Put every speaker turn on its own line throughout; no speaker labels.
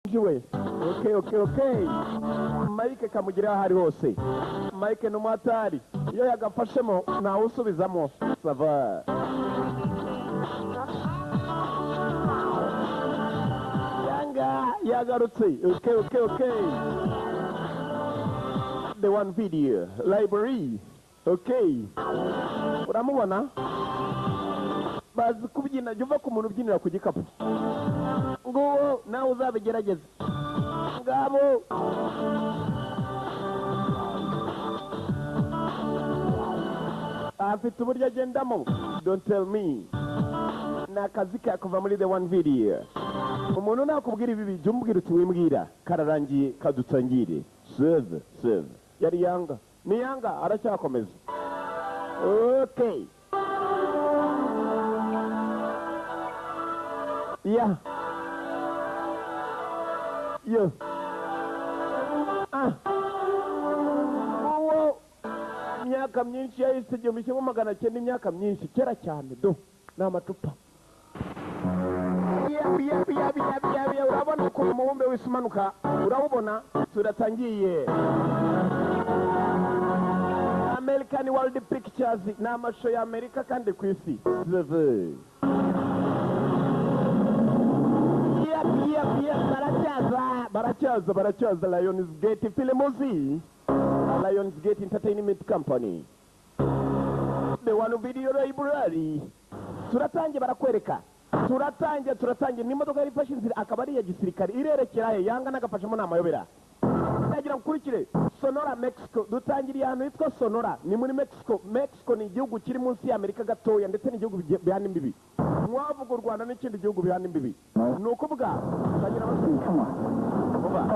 jiwe okay Mike kamugira hari hose Mike n'umwatari iyo yagafashemo ntawe usubizamo sava yanga yagarutse okay the one video library okay uramubona bazi kubyina juva ku muntu ubyinira ku gikapu ngo nawe uzabigerageza ngabo afite uburyo agendamo don't tell me nakazi kakuva muri the one video umuntu nakubwira ibi bijya umbwira uti wimbwira kararangiye kadutangire save yari yanga ni yanga aracyakomeza okay yeah yo imyaka myinshi yahise igihumbi kimwe magana cyenda imyaka myinshi kera cyane do ni amacupa urabona ukuntu umubumbe w'isi umanuka urawubona turatangiye American World Pictures ni amashusho ya Amerika kandi ku isi baracyaza Lionsgate Films Lionsgate Entertainment Company the one video library turatangiye barakwereka turatangiye n'imodoka yifashe inzira akaba ari ya gisirikare irerekera he yanga nagafashemo n'amayobera ndagira gukurikire Sonora Mexico dutangiriye ahantu hitwa Sonora ni muri Mexico ni igihugu kiri munsi ya Amerika gatoya ndetse n'igihugu bihana imbibi mwavuga u Rwanda n'ikindi gihugu bihana imbibi ni ukuvuga bagira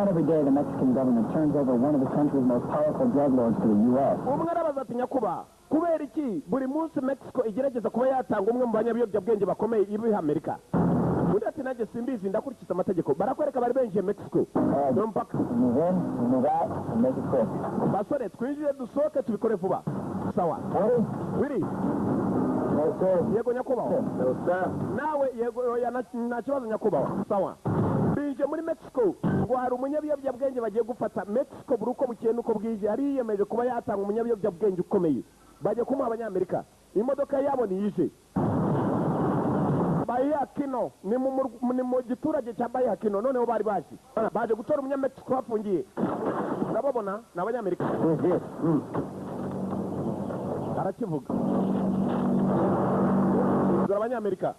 every day the Mexican government turns over one of the country's most powerful drug lords to the U.S.
umwe arabazatinya kuba kubera iki buri munsi Mexico igerageza kuba yatanga umwe mu banyabiyobyabwenge bakomeye ibi Amerika undi ati nanjye simbizi ndakurikiza amategeko barakwereka bari benjiye Mexico no mpaka basore twinjire dusohoke tubikore vuba sawa wiri yego nyakubahwa nawe yego nta kibazo nyakubahwa sawa binje muri Mexico ngo hari umunyabiyobyabwenge bagiye gufata Mexico buri uko bukeye nuko bwije ariyemeje kuba yatanga umunyabiyobyabwenge ukomeye baje kumuha abanyamerika imodoka yabo niyije Bayakino ni mu giturage cya Bayakino noneho bari baje gutora umunyamexico bafungiye ndababona n'abanyamerika arakivuga abanyamerika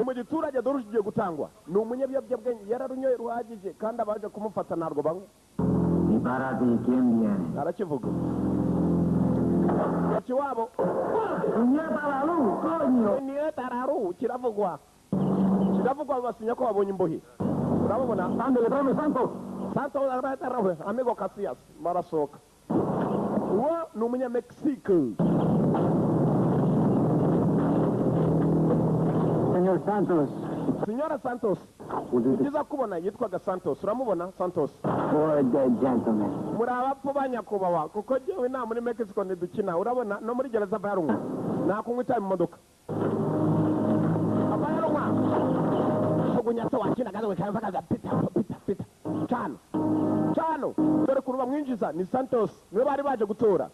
mu giturage dorushije gutangwa ni umunyabiyobyabwenge yararunyoye ruhagije kandi abaje kumufata narwo bamwe arakivuga Chiwabo niyo tararu kiravugwa basinya ko babonye imbohe urabona Santos aratarawe amigo Casillas marasoka uwo ni umunyamexico Señora Santos ukiza kubona yitwaga Santos uramubona Santos muri abapfu banyakubawa kuko jewe nta muri Mexico ndukina urabona no muri gereza bayarunwa nakunywa itaye mu modoka abayarunwa kugunya so wakina gaza wekaza kaza pita chano dore kuruba mwinjiza ni Santos niwe bari baje gutora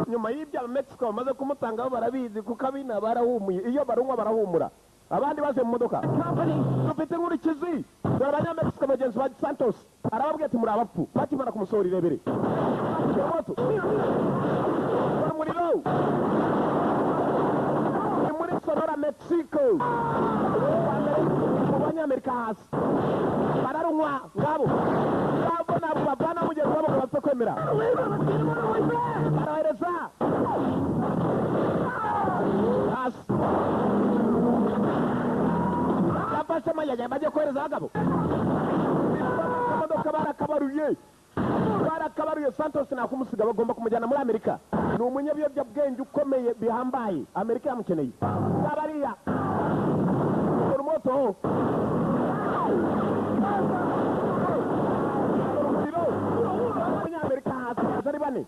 nyuma y'ibya Mexico bamaze kumutanga barabizi kuko abina barahumuye iyo barunwa barahumura abandi baje mu modoka dufite nkurikizi dore abanyamexico bagenzi ba Santos arababwiye ati muri abapfu bakimara kumusohora irebere umuriro ni muri Sonora Mexico mu banyamerika hasi bararunwa ngabo nabo babana mugenzi wabo ngo bapfe kwemera barahereza hasi Sema yaje baje kohereza abagabo imodoka barakabaruye Santos nakumusiga bagomba kumujyana muri Amerika ni umunyabiyobyabwenge ukomeye bihambaye Amerika yamukeneye abariya moto umunyamerika hasigaye bane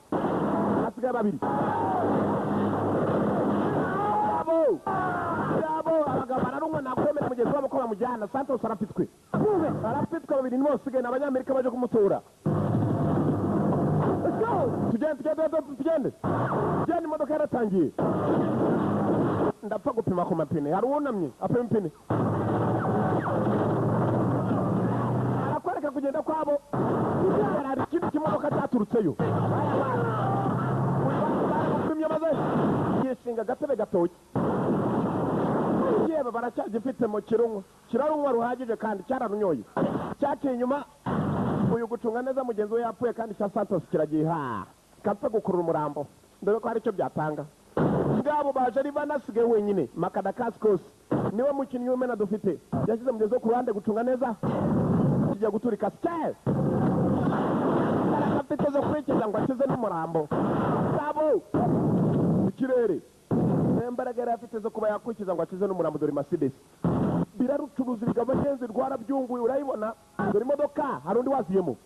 hasigaye babiri abagabo bararumwa nakwemera mugenzi wabo ko bamujyana. Santos arafitwe babiri nibo basigaye ni abanyamerika baje kumutora. Tugende imodoka yaratangiye. Ndapfa gupima ku mapine, hari uwunamye apima impine, arakwereka kugenda kwabo. Hari ikindi kimodoka cyaturutseyo bapimye maze yishinga agatebe gatoki. Yewe baracyagifite mu kirarumwa ruhagije kandi cyararunyoye. Cyaciye inyuma uyu gucunga neza mugenzi we yapfuye kandi cya Santos kiragiye kapfa gukurura umurambo. Dore ko hari icyo byatanga. Ngabo baje ari banasigaye wenyine. Makadakaskos niwe mukinnyi w'umena dufite. Yashyize mugenzi we ku ruhande gucunga neza. Kijya guturika style. Arafite zo kwikiza ngo akize n'umurambo. Ngabo ikirere. Imbaraga yari afite zo kuba yakwikiza ngo akize n'umurambo. Dore Mercedes birarucuruza bigaba ngenzi rwarabyunguye urayibona. Dore imodoka hari undi waziyemo.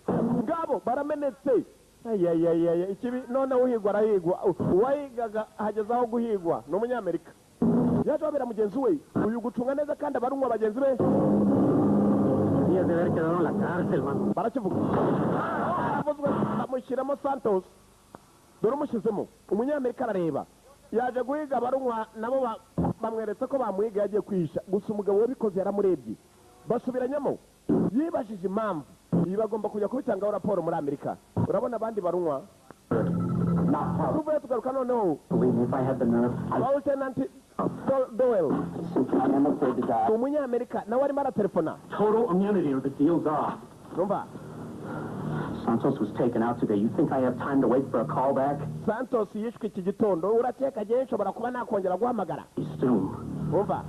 Ngabo baramenetse. Ikibi none uhigwa arahigwa. Uwahigaga hageze aho guhigwa ni umunyamerika. Yaje wabera mugenzi we uyu gucunga neza kandi abarumwa bagenzi be. Barakivuga aravuzwe amushyiramo Santos. Dore umushyizemo umunyamerika arareba. Yaje guhiga abarumwa nabo bamweretse ko bamuhiga yagiye kwihisha. Gusa umugabo wabikoze yaramurebye. Basubiranyamo yibajije impamvu. Bagomba kujya kubitangaho raporo muri Amerika. Urabona abandi barumwa. Tuvuye tugaruka noneho. Lieutenant Doyle umunyamerika nawe arimo aratelefona.
Total immunity or the deal's off.
Numva
Santos was taken out today. You think I have time to wait for a call back?
Santos yishwe iki gitondo. Urakeka agiye nshobora kuba nakongera guhamagara. Umva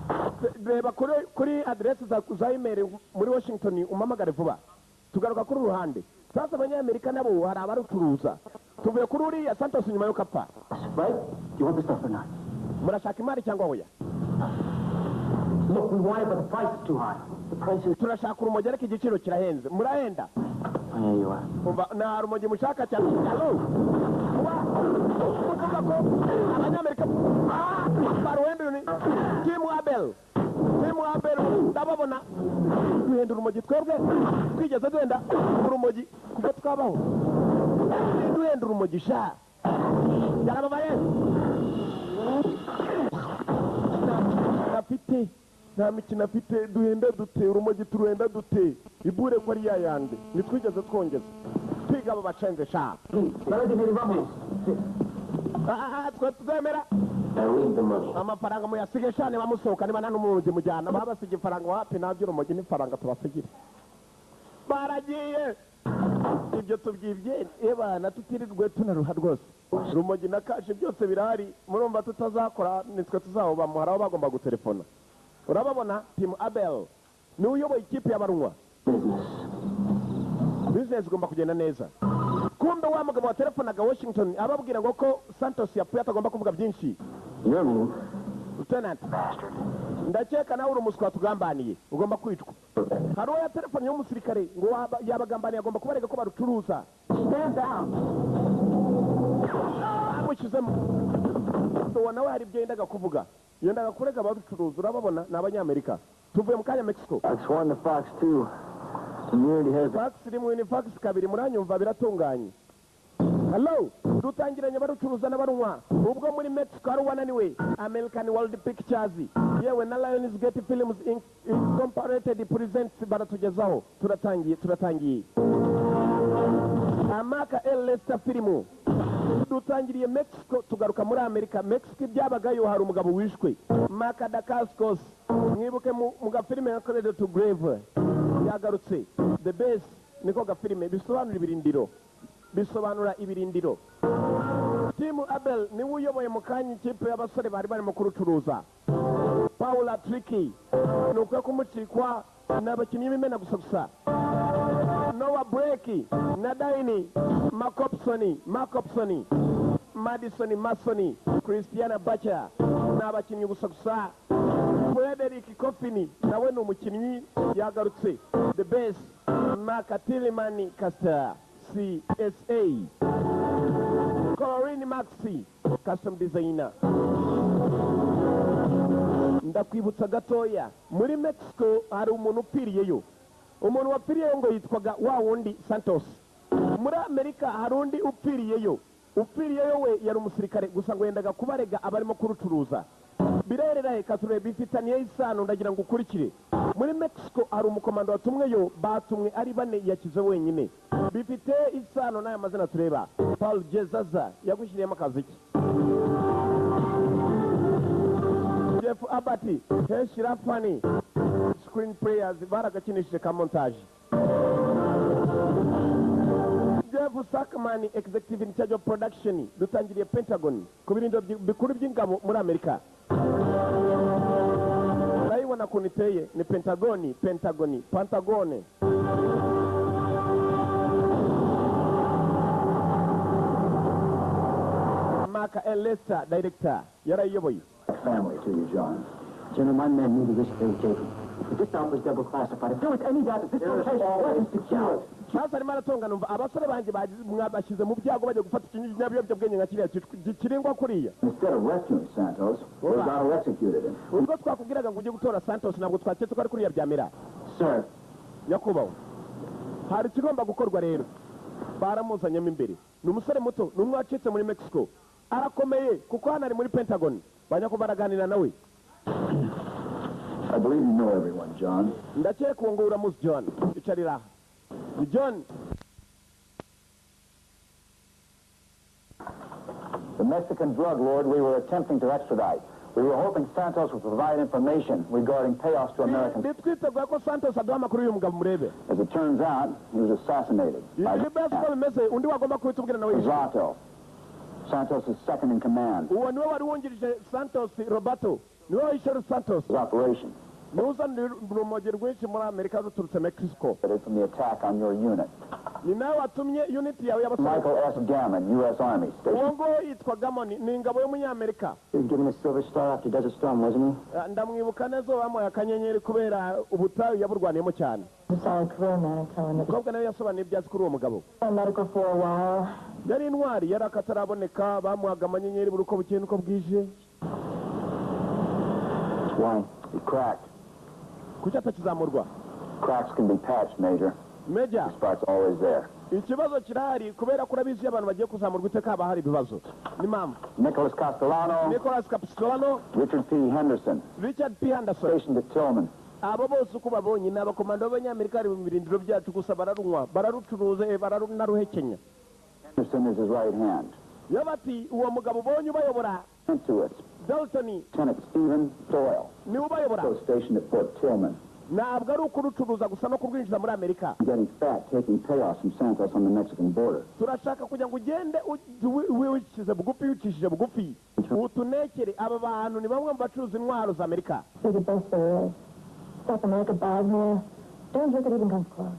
reba kuri address za email muri Washington umamagare vuba. Tugaruka kuri ruhande. Sasa abanyamerika nabo hari abarucuruza. Tuvuye kuri uriya Santos nyuma yo kapfa.
Right? Do you want the stuff or not?
Murashaka imari cyangwa hoya?
Look, we want it, but the price is too high. The price is...
Turashaka urumogi ariko igiciro kirahenze. Murahenda?
There you are.
Umva nta rumogi mushaka cyane. Hello? Kuvuga ko abanyamerika baruhenda ni Tim Abel ndababona duhenda urumogi twebwe twigeze duhenda urumogi kuko twabaho. Duhenda urumogi sha yarababaye. Nta mikino afite duhenda dute urumogi turuhenda dute ibure ko ari yayande nitwigeze twongeza twiga abo bacenze sha twemera amafaranga muyasige shane bamusohoka niba nta n'umurugi mujyana babasiga ifaranga wapi nabyo urumogi n'ifaranga tubasigire baragiye. Ibyo tubyibye ebana tutirirwe tunaruha rwose. Rumogi na kaje byose birahari. Murumva tutazakora nitwe tuzaho muharaho bagomba gutelefona. Urababona Tim Abel ni uyoboye ikipe y'abarumwa. Business igomba kugenda neza. Kumbe wa mugabo wa telefonaga Washington ababwira ngo ko Santos yapfuye atagomba kuvuga byinshi. Lieutenant ndakeka nawe urumuswa tugambaniye ugomba kwicwa. Hari uwo ya telefone y'umusirikare ngo yabagambaniye agomba kubarega ko barucuruza. Stand down. Amushizemo. Nawe hari ibyo yendaga kuvuga. Yendaga kurega barucuruza. Urababona ni abanyamerika. Tuvuye mu kanya Mexico.
Fox 1 to Fox 2. Community has
Fox 1 ni Fox 2 muranyumva biratunganye. Hello, dutangiranye barucuruza n'abarumwa. Ubwo muri Mexico ari wananiwe. American World Pictures. Yewe na Lionsgate Films Incorporated presents baratugezaho. Turatangiye. Amaka El Lester Filmu. Dutangiriye Mexico tugaruka muri Amerika. Mexico byabagayo hari umugabo wishwe. Makadakaskos. Mwibuke mu gafilime yakorede to Grave. Yagarutse. The Best niko gafilime bisobanura ibirindiro. Tim Abel ni uyoboye mu kanya ikipe y'abasore bari barimo kurucuruza. Paula Tricky nuko kumucikwa n'abakinnyi b'imena gusa. Noah Breaky na Daini Macopsoni Madison Masoni Christiana Bacha n'abakinnyi gusa. Frederick Coffini nawe ni umukinnyi yagarutse. The Best Makatilimani Castor CSA. Corinne Maxi Custom Designer. ndakwibutsa gatoya muri Mexico hari umuntu upfiriyeyo, umuntu wapfiriyeyo ngo yitwaga wa wundi Santos. Muri Amerika hari undi upfiriyeyo we yari umusirikare gusa ngo yendaga kubarega abarimo kurucuruza. Birerera reka turebe bifitaniye isano, ndagira ngo ukurikire. Muri Mexico hari umukomando watumweyo, batumwe ari bane yakize wenyine, bifite isano n'aya mazina tureba. Paul Jezaza yagushyiriyemo akazi ki? Jeff Abati, Heshirafani, screen players baragakinishije ka montage. Jeff Sackman, executive in charge of production, dutangiriye Pentagon ku birindo bikuru by'ingabo muri Amerika. Urayibona kuntu iteye ni Pentagone. Mark L. Lester, director, yarayiyoboye.
Family to you, John. General, my men knew the risk they were taking. If this stuff was double classified, if there was any doubt that this location wasn't secured.
Sasa arimo aratonga numva abasore banjye mwabashyize mu byago bajya gufata ikinyabyobyabwenge nka kiriya kiringwa kuriya.
Instead of rescuing Santos, we're going to execute him.
Ubwo twakubwiraga ngo ujye gutora Santos ntabwo twaketse ko ari kuriya byamera.
Sir.
Nyakubahwa, hari ikigomba gukorwa rero. Baramuzanyemo imbere. Ni umusore muto, ni umwe wacitse muri Mexico. Arakomeye kuko hano ari muri Pentagon. Banyako baraganira nawe.
I believe you know everyone, John.
Ndakeka uwo ngo uramuzi John. Icarira. John.
The Mexican drug lord we were attempting to extradite. We were hoping Santos would provide information regarding payoffs to Americans. As it turns out, he was assassinated by Zato, Santos' second in command. His operation. From the attack on your unit. Michael S. Gammon, U.S. Army Station. He was given a Silver Star after Desert Storm, wasn't he?
A solid career man, I'm telling you. Medical for a while.
Why? He cracked. Cracks can be patched, Major. The spot's always there.
Ikibazo kirahari kubera ko urabizi abantu bagiye kuzamurwa iteka haba hari ibibazo. Ni mama.
Nicholas Castellano. Richard P. Henderson. Stationed at Tillman.
Abo bose uko babonye ni abakomando b'Abanyamerika ari mu birindiro byacu gusa bararunywa bararucuruza bararunaruhekenya.
Henderson is his right hand.
Yabati uwo mugabo ubonye ubayobora.
To us.
Dalton.
Lieutenant Stephen Doyle.
Ni ubayobora.
Stationed at Fort Tillman.
Ntabwo ari ukurucuruza gusa no kurwinjiza muri Amerika.
Getting fat, taking payoffs from Santos on the Mexican border.
Turashaka kugira ngo ugende wicishije bugufi utunekere aba bantu ni bamwe mu bacuruza intwaro za Amerika.
You're the best there is. South America, Bosnia. Don't think it even comes close.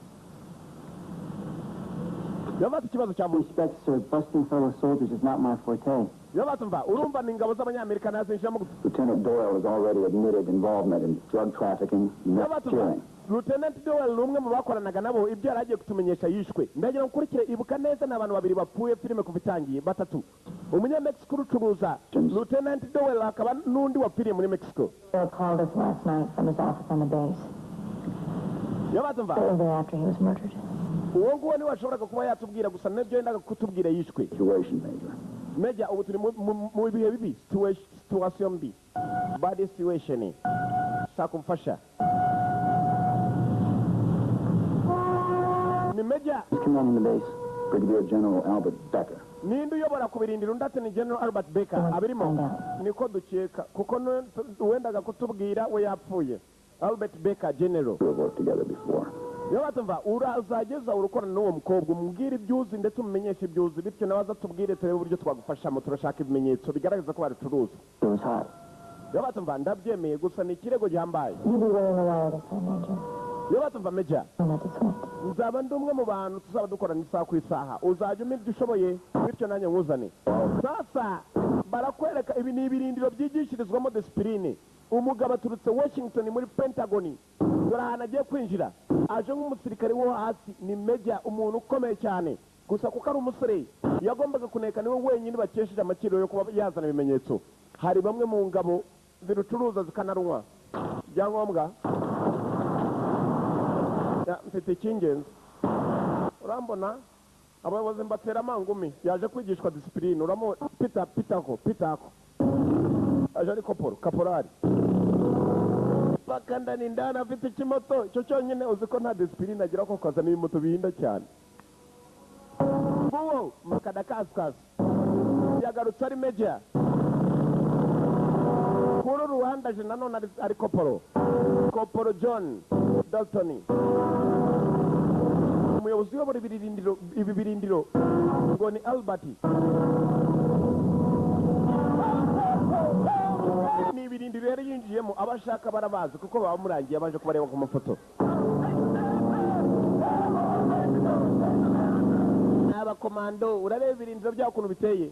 Yabati ikibazo cya muntu.
Respect, sir. Busting fellow soldiers is not my forte.
Yabatumva urumva ni ingabo z'Abanyamerika nazinjiramo.
Lieutenant Doyle has already admitted involvement in drug trafficking and killing.
Lieutenant Doyle ni umwe mu bakoranaga nabo ibyo yari agiye kutumenyesha yishwe. Ndagira ukurikire ibuka neza n'abantu babiri bapfuye filime kuva itangiye batatu. Umunyamexico urucuruza Lieutenant Doyle akaba n'undi wapfiriye muri Mexico.
Doyle called us last night from his office on the base.
Yabatumva.
Shortly after he was murdered.
Uwo nguwo ni washoboraga kuba yatubwira gusa n'ibyo yendaga kutubwira yishwe.
Situation, Major.
Major, ubu turi mu bihe bibi, situation mbi. Bad situation. Sakumfasha. Ni Major.
Commanding the base, Brigadier General Albert Becker.
Ninde uyobora ku birindiro ndetse ni General Albert Becker abirimo niko dukeka kuko wendaga kutubwira we yapfuye. Albert Becker General.
We worked together before.
Yabatumva urazageza urukorana n'uwo mukobwa umubwire ibyuzi ndetse umumenyeshe ibyuzi bityo nawe azatubwire turebe uburyo twagufashamo turashaka ibimenyetso bigaragaza ko barucuruza. Yabatumva ndabyemeye gusa ni ikirego gihambaye. Yabatumva Major. Nzaba ndi umwe mu bantu tuzaba dukorana isaha ku isaha uzajya umenya ibyo ushoboye bityo nanjye nkuzane. Sasa barakwereka ibi ni ibirindiro byigishirizwamo disipurine. Umugabo aturutse Washington muri Pentagon dore ahantu agiye kwinjira aje nk'umusirikare wo hasi ni Major umuntu ukomeye cyane gusa kuko ari umusore yagombaga kuneka niwe wenyine bakesheje amakiro yo kuba yazana ibimenyetso. Hari bamwe mu ngabo zirucuruza zikanarunywa ibyangombwa mfite icy'ingenzi urambona abayobozi mbatera amangumi yaje kwigishwa disipurine uramo pitako aje ari kaporari bakandana indani afite ikimoto icyo cyonyine uzi ko nta disipurine agira ko kazana ibimoto bihinda cyane nguwo makadakasikasi yagarutse ari meja kuri uruhande aje nanone ari koporo John Dalton umuyobozi uyobora ibi birindiro ngo ni Albert ni ibirindiro yari yinjiyemo abashaka barabazi kuko baba murangiye abaje kubareba ku mafoto n'abakomando urareba ibirindiro byabo ukuntu biteye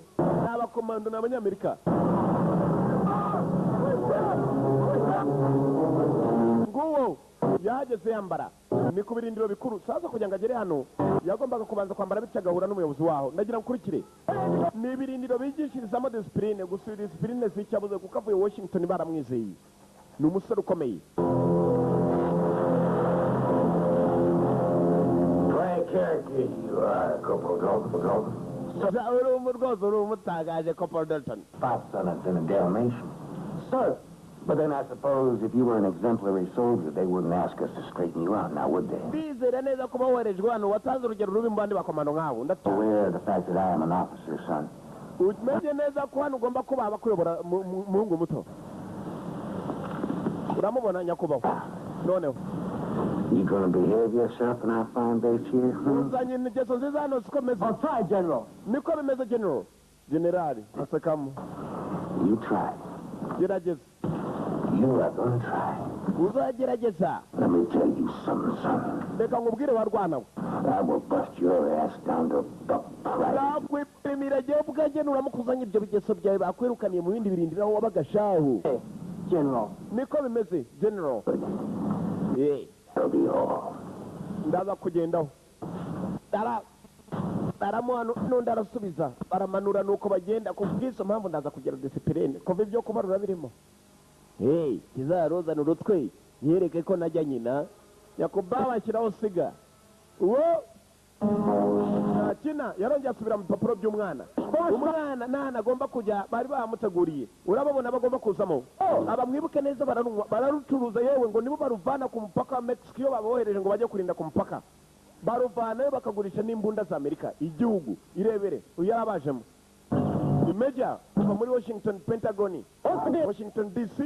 n'abakomando ni abanyamerika nguwo yahageze yambara ni ku birindiro bikuru sasa kugira ngo agere hano yagombaga kubanza kwambara bityo agahura n'umuyobozi waho ndagira nkurikire ni ibirindiro bigishirizamo disipurine gusa disipurine si icyabuze kuko avuye Washington baramwizeye ni umusore ukomeye rwose uri umutangaje Corporal Dalton
Sir, but then I suppose if you were an exemplary soldier, they wouldn't ask us to straighten you out now, would they?
Bizera neza kuba woherejwe hano watanze urugero rubi mu bandi bakomando nk'abo
Aware of the fact that I am an officer, son.
umenye neza ko hano ugomba kuba abakuyobora muhungu muto uramubona nyakubahwa noneho
You gonna behave yourself in our fine base here?
uzanye ingeso nziza hano siko meze
I'll try, General.
niko bimeze generali asekamo
You try.
gerageza
You are gonna try.
uzagerageza
Let me tell you something, son.
reka nkubwire warwana
I will bust your ass down to buck price.
nakwipimira jyewe ubwanjye nuramukuzanye ibyo bigeso byawe bakwirukaniye mu bindi birindiro aho wabagashahu
General.
niko bimeze general
That'll be all.
ndaza kugendaho aramuhano n'undi arasubiza baramanura nuko bagenda ku bw'izo mpamvu ndaza kugira disipurine kuva ibyo kubarura birimo kizaruzana urutwe yereke ko najya nyina nyakubahwa ashyiraho siga uwo ntakina yarongeye asubira mu bipapuro by'umwana umwana nta agomba kujya bari bamuteguriye urababona bagomba kuzamo aba mwibuke neza bararucuruza yewe ngo nibo baruvana ku mupaka wa Mexico iyo babohereje ngo bajye kurinda ku mupaka baruvanayo bakagurisha n'imbunda za Amerika igihugu irebere uyu yarabajemo imeja kuva muri Washington Pentagon Washington DC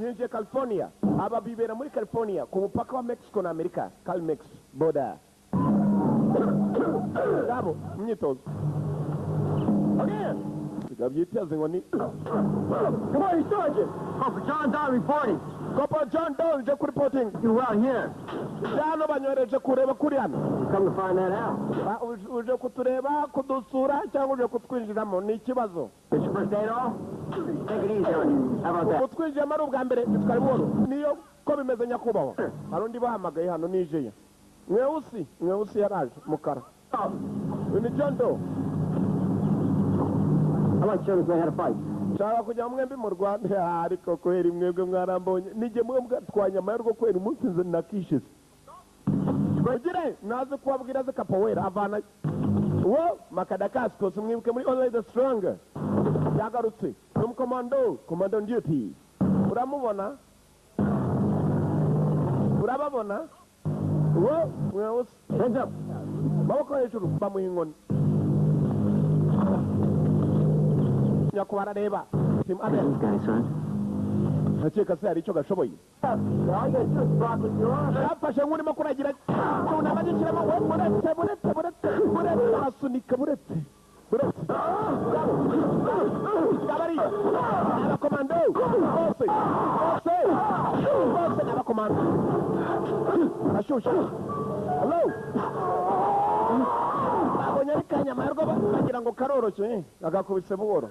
yinjiye California aba bibera muri California ku mupaka wa Mexico na Amerika Calmex border Bravo, myitozo byiteze ngo ni
Come on, Sergeant. Corporal John Down reporting.
Corporal John Down je kuri reporting
You well here.
hano banyohereje kureba kuri hano
Come to find that out.
uje kutureba kudusura cyangwa uje kutwinjiramo ni ikibazo
It's your first day off? Take it easy on you. How about that?
kutwinjiramo ari ubwa mbere bitwara buhoro niyo ko bimeze nyakubahwa hari undi bahamagaye hano nijeya mweusi yaraje mukara ni John Doe
I'd like to show this man how to fight.
nshaka kujya mwembi mu Rwanda ariko kweri mwebwe mwarambonye nijye mwebwe twanyama rwo kweri umunsi nze nakishize twegire naze kubabwira ze kapowera avana wo makadakasi kose mwibuke muri Only the Strong yagarutse n'umukomando commando duty urababona wo mweusi
Hands up.
maboko hejuru bamuha inkoni nyakubahwa arareba Team Abel
These guys, son.
ndakeka se hari icyo gashoboye
All you gotta do is block with your arm.
yafashe nk'urimo kuragira tunama gishyiramo buretse arasunika buretse kabari abakomando bose n'abakomando arashyushye hello babonye ari kanyama yarwo bagira ngo karoroshye agakubise buhoro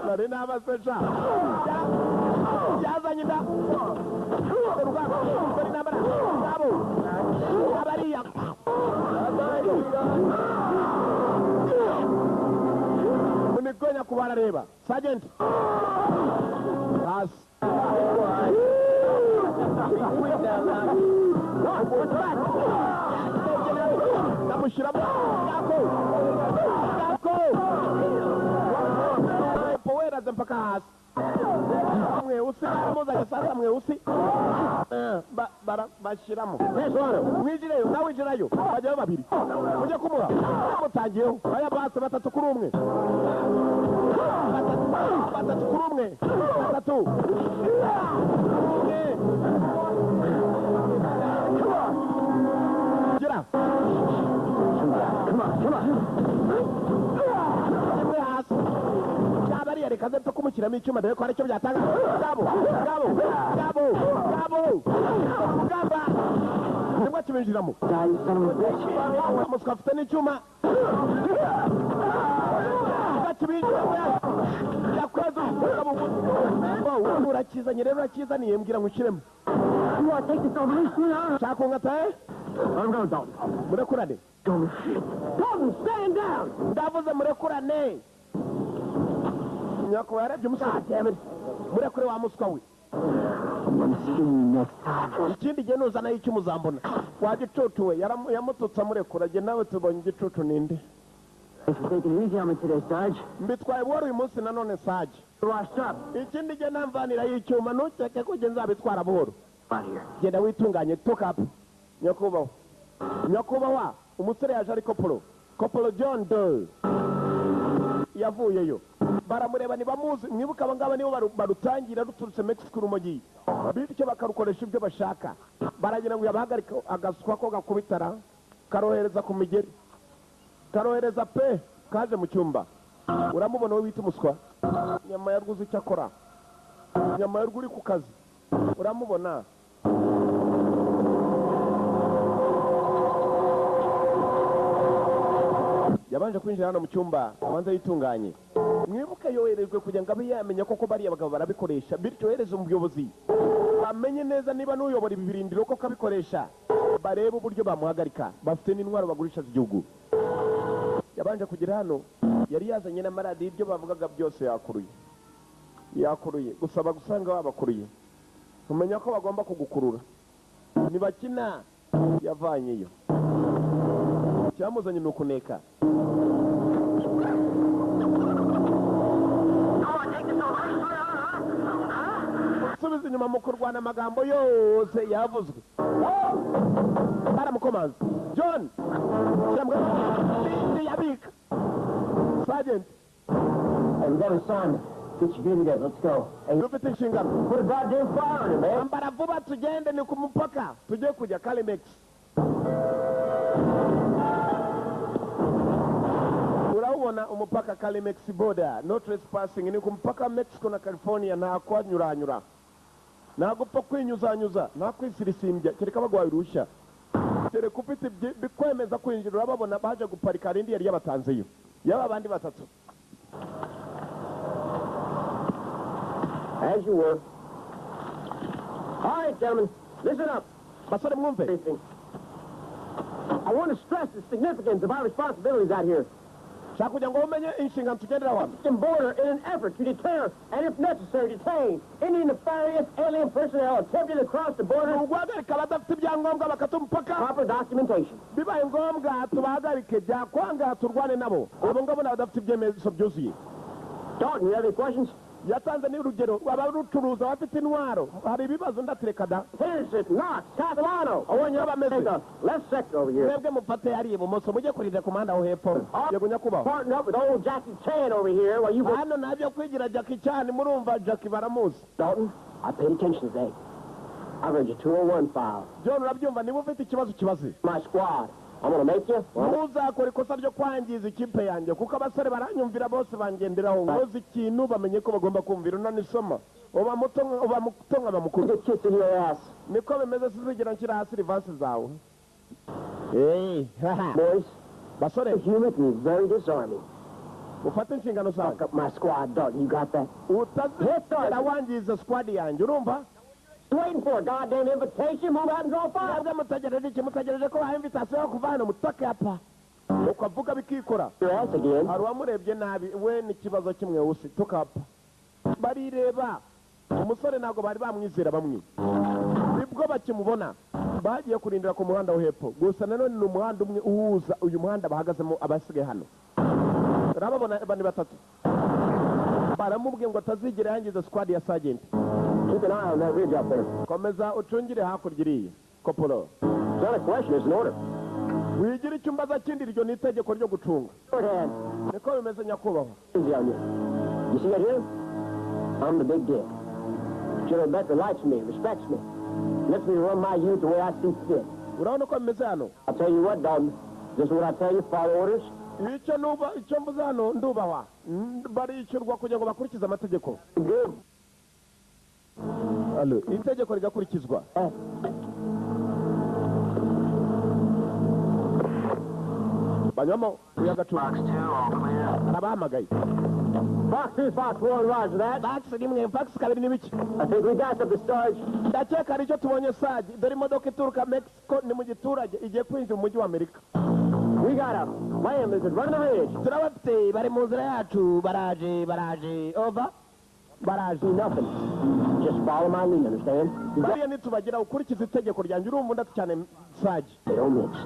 nari n'abasesha yazanye inda urugamba rukora intambara nabo abariya unikonya kubarareba sergeant hasi ndamushyiramo poweraze mpaka hasi mweusi muzanye sasa mweusi bashyiramo winjireyo nawe winjirayo bajyayo babiri ujye kumuha mutangiyeho aya base batatu kuri umwe batatu kuri umwe batatu gira kimwe hasi cyabariya reka ze kumushyiramo icyuma dore ko aricyo byatanga gabo gamba nibwo kibinjiramo umuswa afite n'icyuma yakweza urakizanye rero urakizaniye mbwira ngo ushyiremo shaka ungataye murekurane ndavuze murekurane nyako yarebye umusaza murekure wa muswa we ikindi gihe nuzanayo icyo muzambona wagicucu we yamututse amurekura jye nawe tubonye igicucu ninde mbitwaye buhoro uyu munsi nanone saje ikindi gihe namvanirayo icyuma ntukeke ko jye nzabitwara buhoro genda witunganye tokapu nyakubahwa umusore yaje ari kopolo John Doe yavuyeyo baramureba ntibamuzi mwibuka abangaba nibo barutangira ruturutse Mexico urumogi bityo bakarukoresha ibyo bashaka baragira ngo yabahagarika agaswa ko gakubitara karohereza ku migeri karohereza pe kaje mu cyumba uramubona we wita umuswa nyama ya rwuzi icyo akora nyama ya rwuri ku kazi uramubona yabanje kwinjira hano mu cyumba abanza yitunganye mwibuke yoherejwe kugira ngo abe yamenya koko bariya bagabo barabikoresha bityo yohereze umuyobozi bamenye neza niba n'uyobora ibi birindiro koko abikoresha barebe uburyo bamuhagarika bafite n'intwaro bagurisha z'igihugu yabanje kugera hano yari yazanye n'amaradiyo ibyo bavugaga byose yakuruye gusaba gusanga babakuruye umenya ko bagomba kugukurura ntibakina yavanyeyo cyamuzanye ni ukuneka subiza inyuma mu kurwana amagambo yose yavuzwe baramukomanze John yabika Sergeant dufite inshingano ambara vuba tugende ni ku mupaka tujye kujya Calimex urabona umupaka Calimex border no trespassing ni ku mupaka Mexico na California nta kwanyuranyura nta gupfa kwinyuzanyuza nta kwisirisimbya kereka bagwaye uruhushya kereka ufite bikwemeza kwinjira urababona baje guparika rindi yari yabatanzeyo yaba abandi batatu
As you were. All right, gentlemen, listen up.
basore mwumve
I want to stress the significance of our responsibilities out here.
shaka kugira ngo umenye inshingano tugendera wano
Mexican border in an effort to deter and, if necessary, detain any nefarious alien personnel attempting to cross the border.
guhagarika abadafite ibyangombwa bakata umupaka
Proper documentation.
bibaye ngombwa tubahagarike byakwanga turwane nabo abo ngabo badafite ibyemezo byuzuye
Dalton, you have any questions?
yatanze n'urugero abarucuruza bafite intwaro hari ibibazo ndatireka da
Pearson, Knox, Catalano.
abonye aho bameze
Take the left sector over here.
mwebwe mufate hariya ibumoso mujye kurinda ku muhanda aho hepfo yego nyakubahwa
Partner up with old Jackie Chan over here while you go.
hano nabyo kwigira Jackie Chan murumva Jackie baramuzi
Dalton, I paid attention today. I read your 201 file.
John urabyumva niba ufite ikibazo kibaze
My squad. I'm going to make you.
ntuzakora ikosa ryo kwangiza ikipe yanjye kuko abasore baranyumvira bose bangenderaho nkoze ikintu bamenye ko bagomba kumvira unanisoma uba muto nkaba mukuru
Get kicked in your ass.
niko bimeze sizigera nshyira hasi rivansi zawe
Boys,
basore
the humor is very disarming.
ufate inshingano zawe
Fuck up my squad, Dalton. You got that?
utazigera wangiza squad yanjye urumva
Waiting for a goddamn invitation. Move out and draw fire.
mwebwe mutegereje iki mutegereje ko baha invitation yo kuva hano mutoke hapa ukavuga bikikora
Your ass again.
hari uwamurebye nabi we n'ikibazo kimwe usi tukapa barireba umusore ntabwo bari bamwizera bamwe nibwo bakimubona bagiye kurindira ku muhanda wo hepfo gusa nanone ni umuhanda umwe uhuza uyu muhanda bahagazemo abasigaye hano urababona bane batatu baramubwiye ngo atazigera yangiza squad ya sergeant.
Keep an eye on that ridge up there.
Komeza ucungire hakurya iriya kopolo.
It's not a question, it's an order.
Wigira icyo mbaza kindi ryo ni itegeko ryo gucunga.
Shorthand.
Niko bimeze nyakubahwa.
Easy on you. You see that here? I'm the big dick. General Becker likes me, respects me. Lets me run my unit the way I see fit.
Urabona ko bimeze hano?
I'll tell you what, Dalton. This is what I tell you, follow orders.
Icyo mvuze hano ndubahwa. Baricurwa kugira ngo bakurikize amategeko.
Good.
Allo, itegeko rigakurikizwa. Banyamo, uyagacu.
Box 2, all clear.
Arabahamagaye.
Box 2, Fox 1, roger that.
Box rimwe, box kabiri n'ibiki.
I think we got the Sarge.
Ndakeka aricyo tubonye Sarge. Dore imodoka ituruka Mexico ni mu giturage igiye kwinjira mu mujyi wa Amerika.
We got him. Wham, lizard, run the ridge.
Turabafite bari mu nzira yacu baraje over. Baraje
Nothing. Just follow my lead, understand?
bariya nitubagira ukurikiza itegeko ryanjye urumva ndatu cyane Sarge.
They don't mix.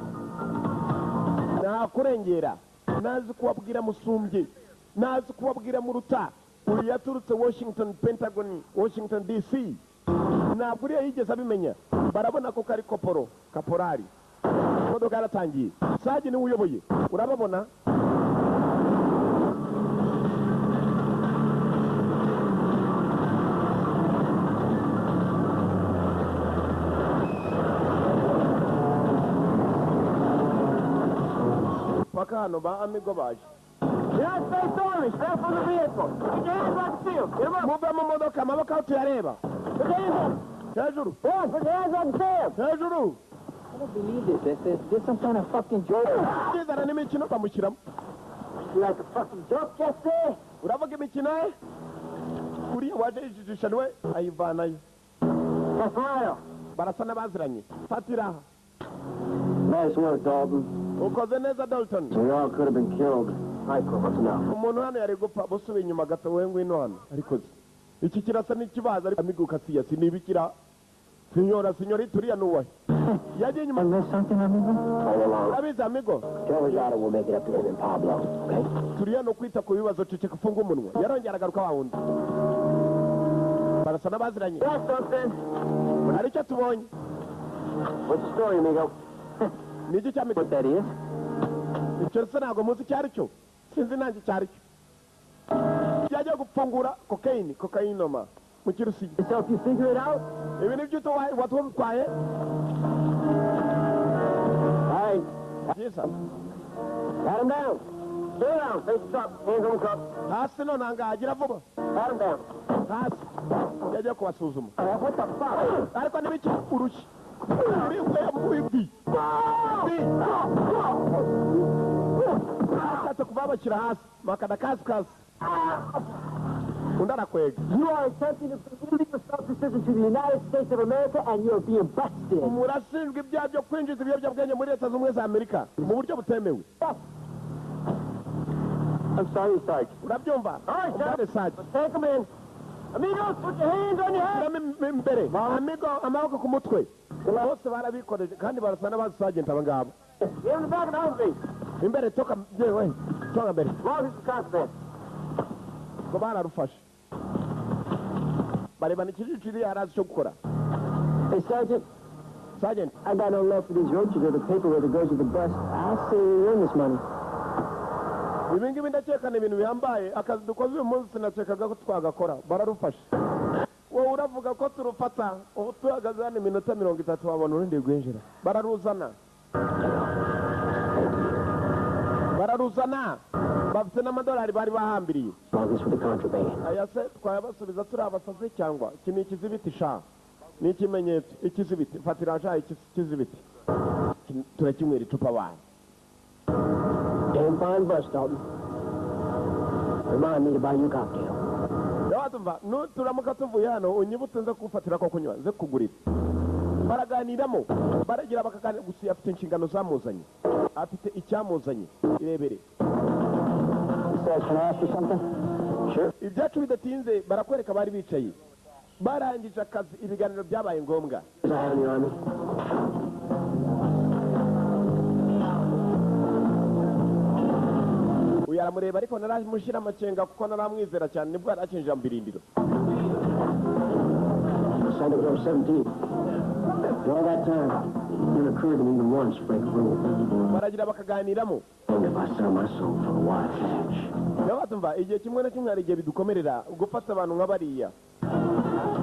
Nta kurengera nazi kubabwira musumbye nazi kubabwira mu ruta uyu yaturutse Washington Pentagon Washington DC ntabwo uriya yigeze abimenya barabona ko kari kaporari imodoka yaratangiye Sarge niwe uyoboye urababona Pakano ba amigo baje.
United States Army, strap on the vehicle. Get your hands on the field. Get them up.
Muve mu modoka amaboko aho tuyareba.
Put your hands up.
Hejuru.
Boys, put your hands on the field.
Hejuru.
I don't believe this. This some kind of fucking joke.
Kizana n'imikino bamushyiramo.
You like a fucking joke, Jesse?
Uravuga imikino ye? Uriya waje yijijishanwe ayivanayo.
That's right.
Barasa n'abaziranye. Fatira aha.
Nice work, Dalton.
Ukoze neza Dalton.
We all could have been killed. I promise now.
Umuntu hano yari gupfa busubiye inyuma gato we ngwino hano. Ariko iki kirasa n'ikibaza ariko amigo kasiya sinibikira. Signori turiya nuwahe. Yaje inyuma.
There's something, amigo? All along.
Abiza amigo.
Tell Rosado we'll make it up to him in Pablo, okay?
Turiya no kwita ku bibazo cece kufunga umunwa. Yarongera agaruka wa wundi. Barasa n'abaziranye.
That's something.
Hari icyo tubonye.
What's the story, amigo?
Ni iki cyamigo.
What that is?
Icyo se ntabwo muzi icyo ari cyo. Sinzi nanjye icyo ari cyo. Yaje gufungura cocaine mu kirusiya.
Just help you figure it out?
Ibi ni byo watwaye.
All right.
Yes,
Pat him down. Stay down. Face up. Hands on the cup.
hasi none ahangaha agira vuba.
Pat him down.
Hasi. Yaje kubasuzuma.
What the fuck?
Ariko n'ibiki urushyi. Uri mu ivi. Ashatse kuva bashyira hasi. Makada kasi. Undi arakwega.
You are attempting to illegal self-decision to the United States of America, and you're being busted.
Murashinjwa ibyaha byo kwinjiza ibiyobyabwenge muri Leta Zunze Ubumwe za Amerika mu buryo butemewe.
I'm sorry, Sarge.
Urabyumva?
All right,
Sarge.
Take him in. Amigos, put your hands on your head.
Shyiramo imbere. Amigo amaboko ku mutwe. Bose barabikoreje kandi barasa n'abazi Sergeant aba ngaba.
Get in the back of the Humvee.
Imbere toka yewe. Toka mbere.
Long as it's confident.
Ngo bararufashe. Barebana ikijijiri arazi cyo gukora.
Hey, Sergeant.
Sergeant.
I got no love for these roaches or the paperwork that goes with the bus. I'll say you win this money.
Ibi ngibi ndakeka ni ibintu bihambaye akazi dukoze uyu munsi nakekaga ko twagakora bararufashe. Wowe uravuga ko turufata ubu tuhagaze hano iminota 30 wabona urundi rwinjira. Bararuzana bafite n'amadolari bari bahambiriye.
All this for the contraband.
Aya se twayabasubiza turi abasazi cyangwa iki ni ikizibiti sha ni ikimenyetso ikizibiti fatira sha ikizibiti turakinywera icupa bana.
Damn fine bus, Dalton. Remind me to buy you a cocktail.
Yawatumva turamuka tuvuye hano unyibutse nze kufatira ko kunywa nze kugurira. Baraganiramo baragira bakaganira gusa afite inshingano zamuzanye afite icyamuzanye irebere.
Sarge, can I ask you something? Sure.
Ibyacu bidatinze barakwereka bari bicaye barangije akazi ibiganiro byabaye ngombwa.
I had in the Army.
Uyu aramureba ariko naramushyira amakenga kuko naramwizera cyane nibwo yarakinjira mu birindiro.
Signed up when I was 17. And all that time, it never occurred to me even once to break a rule.
Baragira bakaganiramo.
And if I sell my soul for a wide cash.
Yabatumva igihe kimwe na kimwe hari igihe bidukomerera gufata abantu nk'abariya.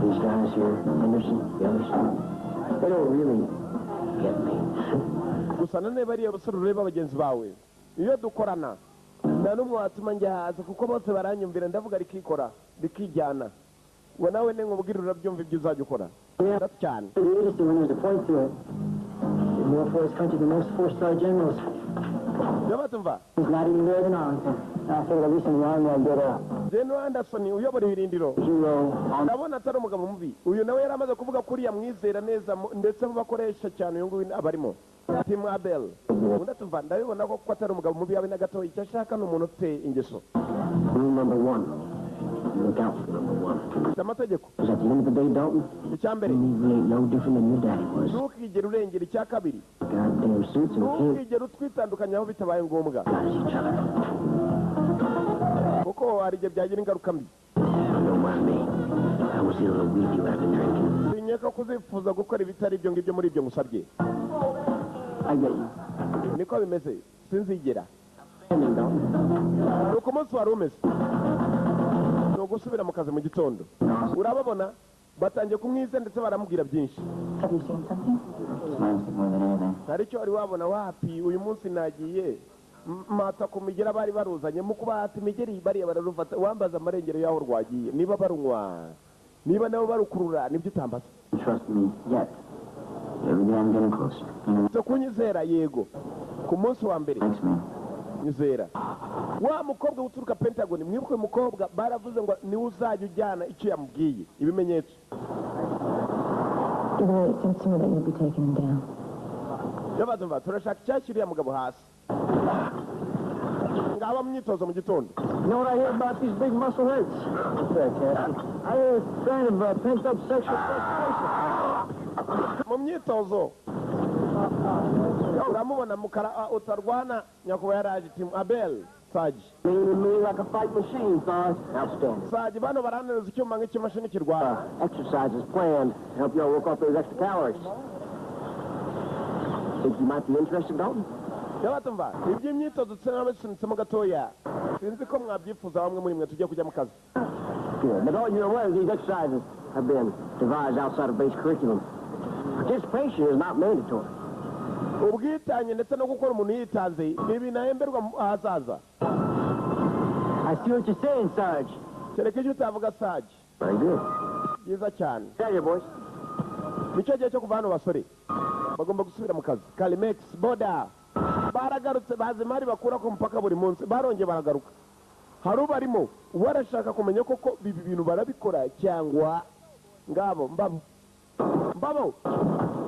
These guys here, Henderson, the others, they don't really get me.
Gusa none bariya basore ureba bagenzi bawe. Iyo dukorana nta n'umwe watuma njya haza kuko bose baranyumvira ndavuga rikikora rikijyana. Ngo nawe ne nkubwira urabyumva ibyo uzajya ukora. That's cyane.
The industry, when there's a point to it, there's more for this country than most four-star generals.
Yabatumva
He's not even there than Arlington. I figured at least in the Army I'd get a
General Anderson uyobora ibirindiro.
hero on
Ndabona atari umugabo mubi. Uyu nawe yaramaze kuvuga kuri yamwizera neza ndetse bakoresha cyane uyu nguyu abarimo. Tim Abel. Undatumva ndabibona ko atari umugabo mubi yawe na gato icyo ashaka ni umuntu ufite ingeso.
rule number one. Look out for number one.
Amategeko.
Because at the end of the day, Dalton,
Icyambere.
you really ain't no different than your daddy was.
Ntukigere urengera icya kabiri.
Goddamn suits and a kid.
Ntukigere utwitandukanya aho bitabaye ngombwa.
Got us each other.
Kuko hari igihe byagira ingaruka mbi.
Don't mind me. I was the little weed you had been drinking.
Sinyeka kuzifuza gukora ibitari ibyo ngibyo muri ibyo ngusabye.
I get you.
Niko bimeze. Sinzigera.
Ending, Dalton.
Nuko umunsi wari umeze. Ni ugusubira mu kazi mu gitondo. Urababona batangiye kumwiza ndetse baramubwira byinshi.
Have you seen something?
Smiles more than anything.
Hari icyo wari wabona wapi uyu munsi nagiye mata ku migera bari baruzanye mu kuba hati imigeri bariya bararufata wambaza amarengero yaho rwagiye niba barunywa niba nabo barukurura nibyo utambaza.
Trust me yet. Every day I'm getting closer.
So kunyizera yego ku munsi wa mbere
Thanks, man.
nyizera wa mukobwa uturuka Pentagon mwibuke umukobwa baravuze ngo ni uzajya ujyana icyo yamubwiye ibimenyetso.
Either way, it seems to me that you'll be taking him down.
Yabazumva turashaka icyashyiriye mugabo hasi. Ngaba mu myitozo mu gitondo.
You know what I hear about these big muscle heads? Yeah, Cassie. I hear it's a sign of pent-up sexual frustration.
Mu myitozo uramubona mukara utarwana nyakuba yaraje Tim Abel Saji.
Lean to me like a fight machine, Sarge. Outstanding.
Saji bano baraniriza icyuma nk'ikimashini kirwana.
Exercises planned to help you all work off those extra calories. Think you might be interested, Dalton?
Yabatumva iby'imyitozo tsinabasunisemo gatoya. Sinzi ko mwabyifuza bamwe muri mwe tujye kujya mu kazi.
Good. But Dalton, you're aware these exercises have been devised outside of base curriculum. Participation is not mandatory.
Ubwitanye ndetse no gukora umuntu yitanze ibi nahemberwa ahazaza.
I see what you're saying, Sarge.
Kereka icyo utavuga Saji.
Very good.
Byiza cyane.
Tell you, boys.
Nicyo gihe cyo kuva hano basore. Bagomba gusubira mu kazi. Kalimex Boda. Baragarutse bazimari bakura ku mpaka buri munsi. Barongeye baragaruka. Hari barimo warashaka kumenya koko bibi bintu barabikora cyangwa ngabo mbabo. Mbabo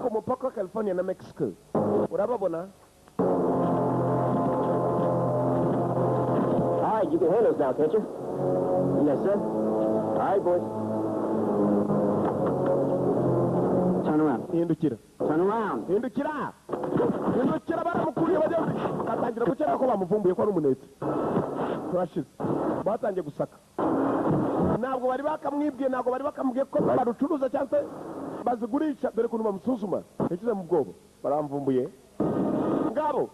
ku mupaka wa California na Mexico. Urababona?
All right, you can handle us now, can't you? Yes, sir. All right, boys. Turn around.
Hindukira.
Turn around.
Hindukira. Hindukira baramukuriye bajya batangira gukeka ko bamuvumbuye ko ari umunetse. Turashize. Batangiye gusaka. Ntabwo bari bakamwibwiye ntabwo bari bakamubwiye ko barucuruza cyangwa se bazigurisha dore kuntu bamusuzuma. Yakize mu bwobo. Baramvumbuye. Ngabo.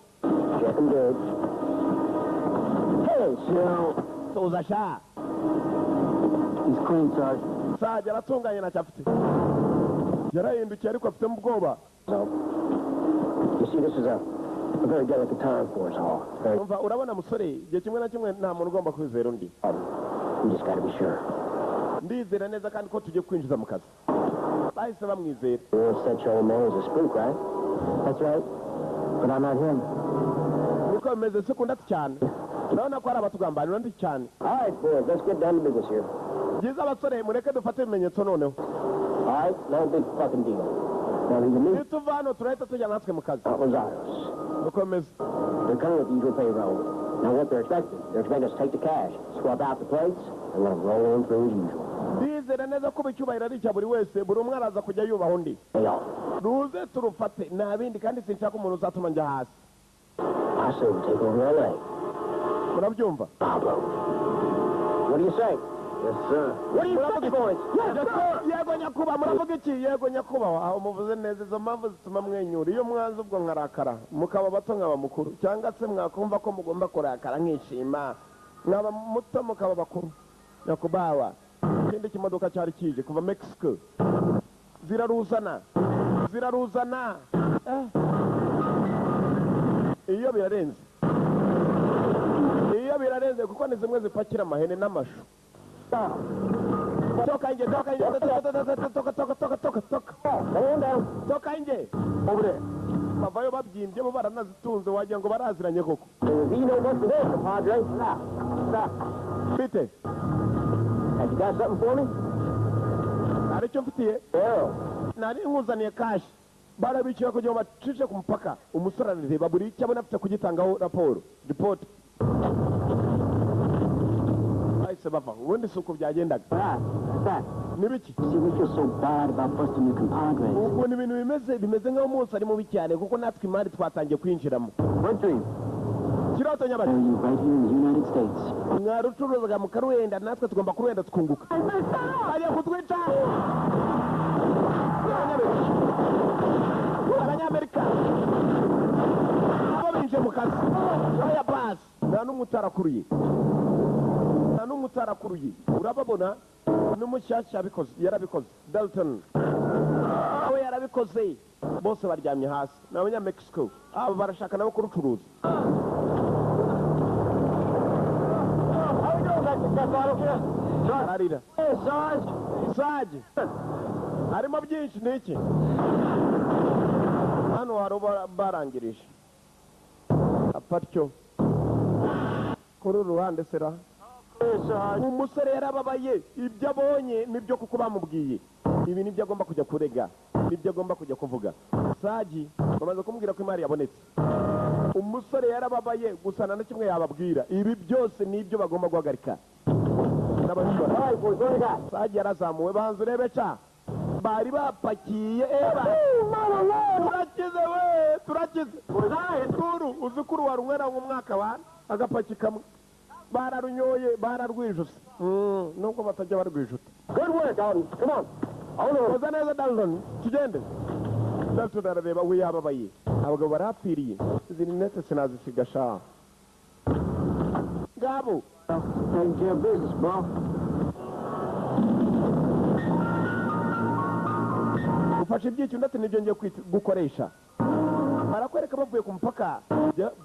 Getting good. Hey, so
Tuza sha.
he's clean, Sarge.
Saje aratunganye na cyafite. Yarahindukiye ariko afite mu bwoba.
So, you see, this is a very delicate time for us all. Very,
Umva urabona musore igihe kimwe na kimwe nta muntu ugomba kwizera undi.
we just got to be sure.
Ndizera neza kandi ko tugiye kwinjiza mu kazi. Bahise bamwizera.
You all said your old man was a spook, right? That's right. But I'm not him.
Niko bimeze sekunda cyane. Urabona ko ari abatugambanira ndi cyane.
All right, boys, let's get down to business here.
Byiza abasore mureke dufate ibimenyetso noneho.
All right, no big fucking deal. Now, either me
Iyo tuva hano turahita tujya natwe mu kazi.
or Rosados.
Niko bimeze.
They're coming with the usual payroll. Now, what they're expecting us to take the cash, swap out the plates, and let them roll on through as usual.
ndizera neza ko icyubahiro ari icya buri wese buri umwe araza kujya yubaha undi ruze turufate nta bindi kandi sinshaka umuntu uzatuma njya hasi
I say we take over LA.
murabyumva
Pablo. What do you say? Yes, sir. What do you say, boys? Yes, sir.
yego nyakubahwa muravuga iki yego nyakubahwa aho muvuze neza izo mpamvu zituma mwenyura iyo mwanze ubwo nkarakara mukaba bato nkaba mukuru cyangwa se mwakumva ko mugomba kurakara nkishima mwaba muto mukaba bakuru nyakubahwa ikindi kimodoka cyari kije kuva Mexico ziraruzana iyo birarenze kuko ni zimwe zipakira amahene n'amashu toka inje toka inje bavayo babyimbye bo baranazitunze wagira ngo baraziranye koko
You know what's today, Padre? Stop.
bite
Have you got something for me?
hari icyo mfitiye
Yeah.
nari nkuzaniye kashi barabiciye kugira ngo bacishe ku mupaka umusore arareba buri icyo abona afite kugitangaho ripoti bahise bava ubundi si uko byagendaga
Right.
n'ibiki
See, we feel so bad about busting your compadres.
ukuntu ibintu bimeze nk'aho umunsi ari mubi cyane kuko natwe imari twatangiye kwinjiramo
What dream?
kiroto
Are
nyabaki
you right here in the United States?
mwarucuruzaga mukaruhenda natwe tugomba kuruhenda tukunguka bagiye kutwica abanyamerika abo binjiye mu kazi oya basi nta n'umwe utarakuruye urababona n'umushyashya yarabikoze Dalton aho yarabikoze bose baryamye hasi ni abanyamexico abo barashaka nabo kurucuruza ararira Sarge harimo byinshi n'iki hano hari barangirije apatyo kuri uru ruhande sera umusore yarababaye ibyo abonye nibyo kuko bamubwiye ibi nibyo agomba kujya kurega nibyo agomba kujya kuvuga Sagi bamaze kumubwira ko imari yabonetse umusore yarababaye gusa na kimwe yababwira ibi byose nibyo bagomba guhagarika Sagi yarazamuwe banza urebe ca bari bapakiye turakize turu uzukuru wa rumwe mu mwaka wa agapaki kamwe bararunyoye bararwijuse nubwo batajya barwijuta
Good work, Dalton. Come on.
koza neza Dalton tugende Dalton arareba we yababaye abagabo barapfiriye izi rinete sinazisiga sha ngabo
Taking care of business, bro.
ufashe ibyiciro ndetse n'ibyo ngiye gukoresha barakwereka bavuye ku mupaka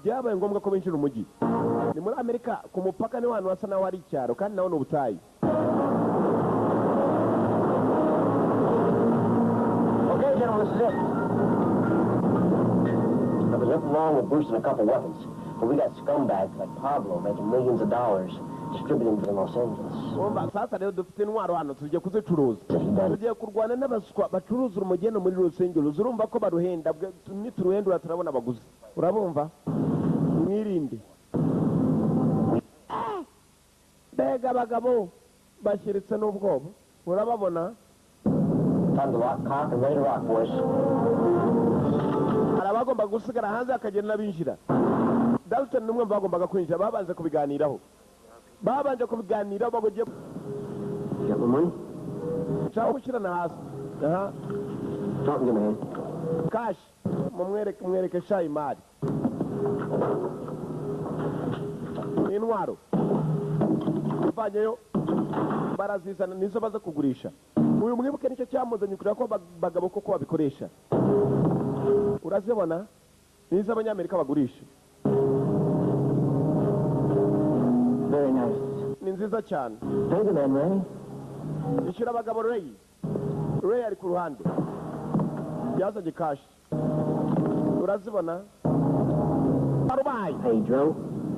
byabaye ngombwa ko binjira umujyi ni muri Amerika ku mupaka niho hantu hasa naho hari icyaro kandi naho ni ubutayu
Okay, gentlemen, this is it. There was nothing wrong with boosting a couple weapons, but we got scumbags like Pablo making millions of dollars distributing them in Los Angeles.
urumva sasa rero dufite intwaro hano tugiye kuzicuruza tugiye kurwana n'abaswa bacuruza urumugendo muri Los Angeles urumva ko baruhenda nituruhendura turabona abaguzi urabumva mwirinde mbega abagabo bashyiritse n'ubwoba urababona
Time to lock, cock, and ready to rock, boys.
hari abagomba gusigara hanze hakagenda n'abinjira Dalton n'umwe mu bagombaga kwinjira babanje kubiganiraho bagiye
You got my money?
nshaka gushyirana hasi aha
Talk to me, man.
kashi mumwereke sha imari intwaro bavanyeyo barazizana nizo baza kugurisha uyu mwibuke nicyo cyamuzanye kureba ko bagabo koko babikoresha urazibona nizo abanyamerika bagurisha
Very nice.
ni nziza cyane
Thank you, man, Ray.
ishyura abagabo Ray ari ku ruhande yazanye kashi urazibona arubaye
Pedro,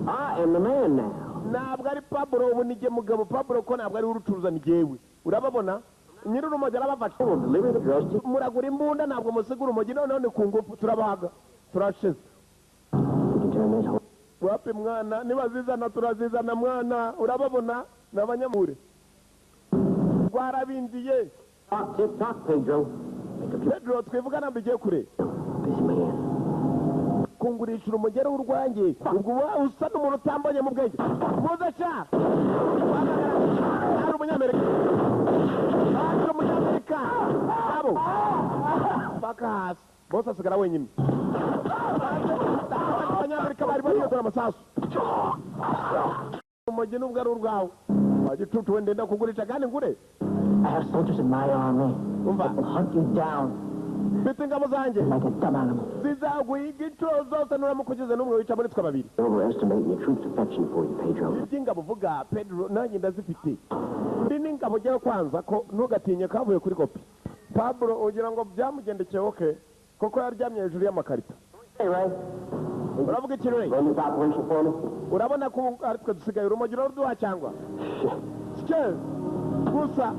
I am the man now.
ntabwo ari Pablo ubu ni mugabo Pablo ko ntabwo ari urucuruza ni jyewe urababona nyir'urumogi arabafashe
We'll deliver the drugs to
muragura imbunda ntabwo musiga urumogi noneho ni ku ngufu turabaga turashize
We can turn this whole...
wapi mwana nibazizana turazizana mwana urababona ni abanyamure twarabindiye
Tick tock, Pedro.
Pedro twivugana mbigiye kure
Busy man.
kungurishira umugere w'urwange ubwo uba usa n'umuntu utambonye mu bwenge muze sha ari umunyamerika ari umunyamerika abo baka hasi bose asigara wenyine abanyamerika bari bariyodora amasasu umujyi n'ubwo ari urwawe wagicucu wende ndakugurisha kandi ngure
I have soldiers in my army.
umva
They'll hunt you down
mfite ingabo zanjye
like a dumb animal.
zizaguhiga inshuro zose nuramukugize n'umwe wica muri twe babiri
Overestimating your troops' affection for you, Pedro.
iby'ingabo uvuga Pedro nanjye ndazifite ndi n'ingabo ujyaho kwanza ko ntugatinye kavuye kuri kopi Pablo ugira ngo byamugendekeye oke kuko yaryamye hejuru y'amakarita
Hey, Ray.
uravuga iki Ray
Run this operation for me?
urabona ko ari twe dusigaye urumugiro ruduha cyangwa sike gusa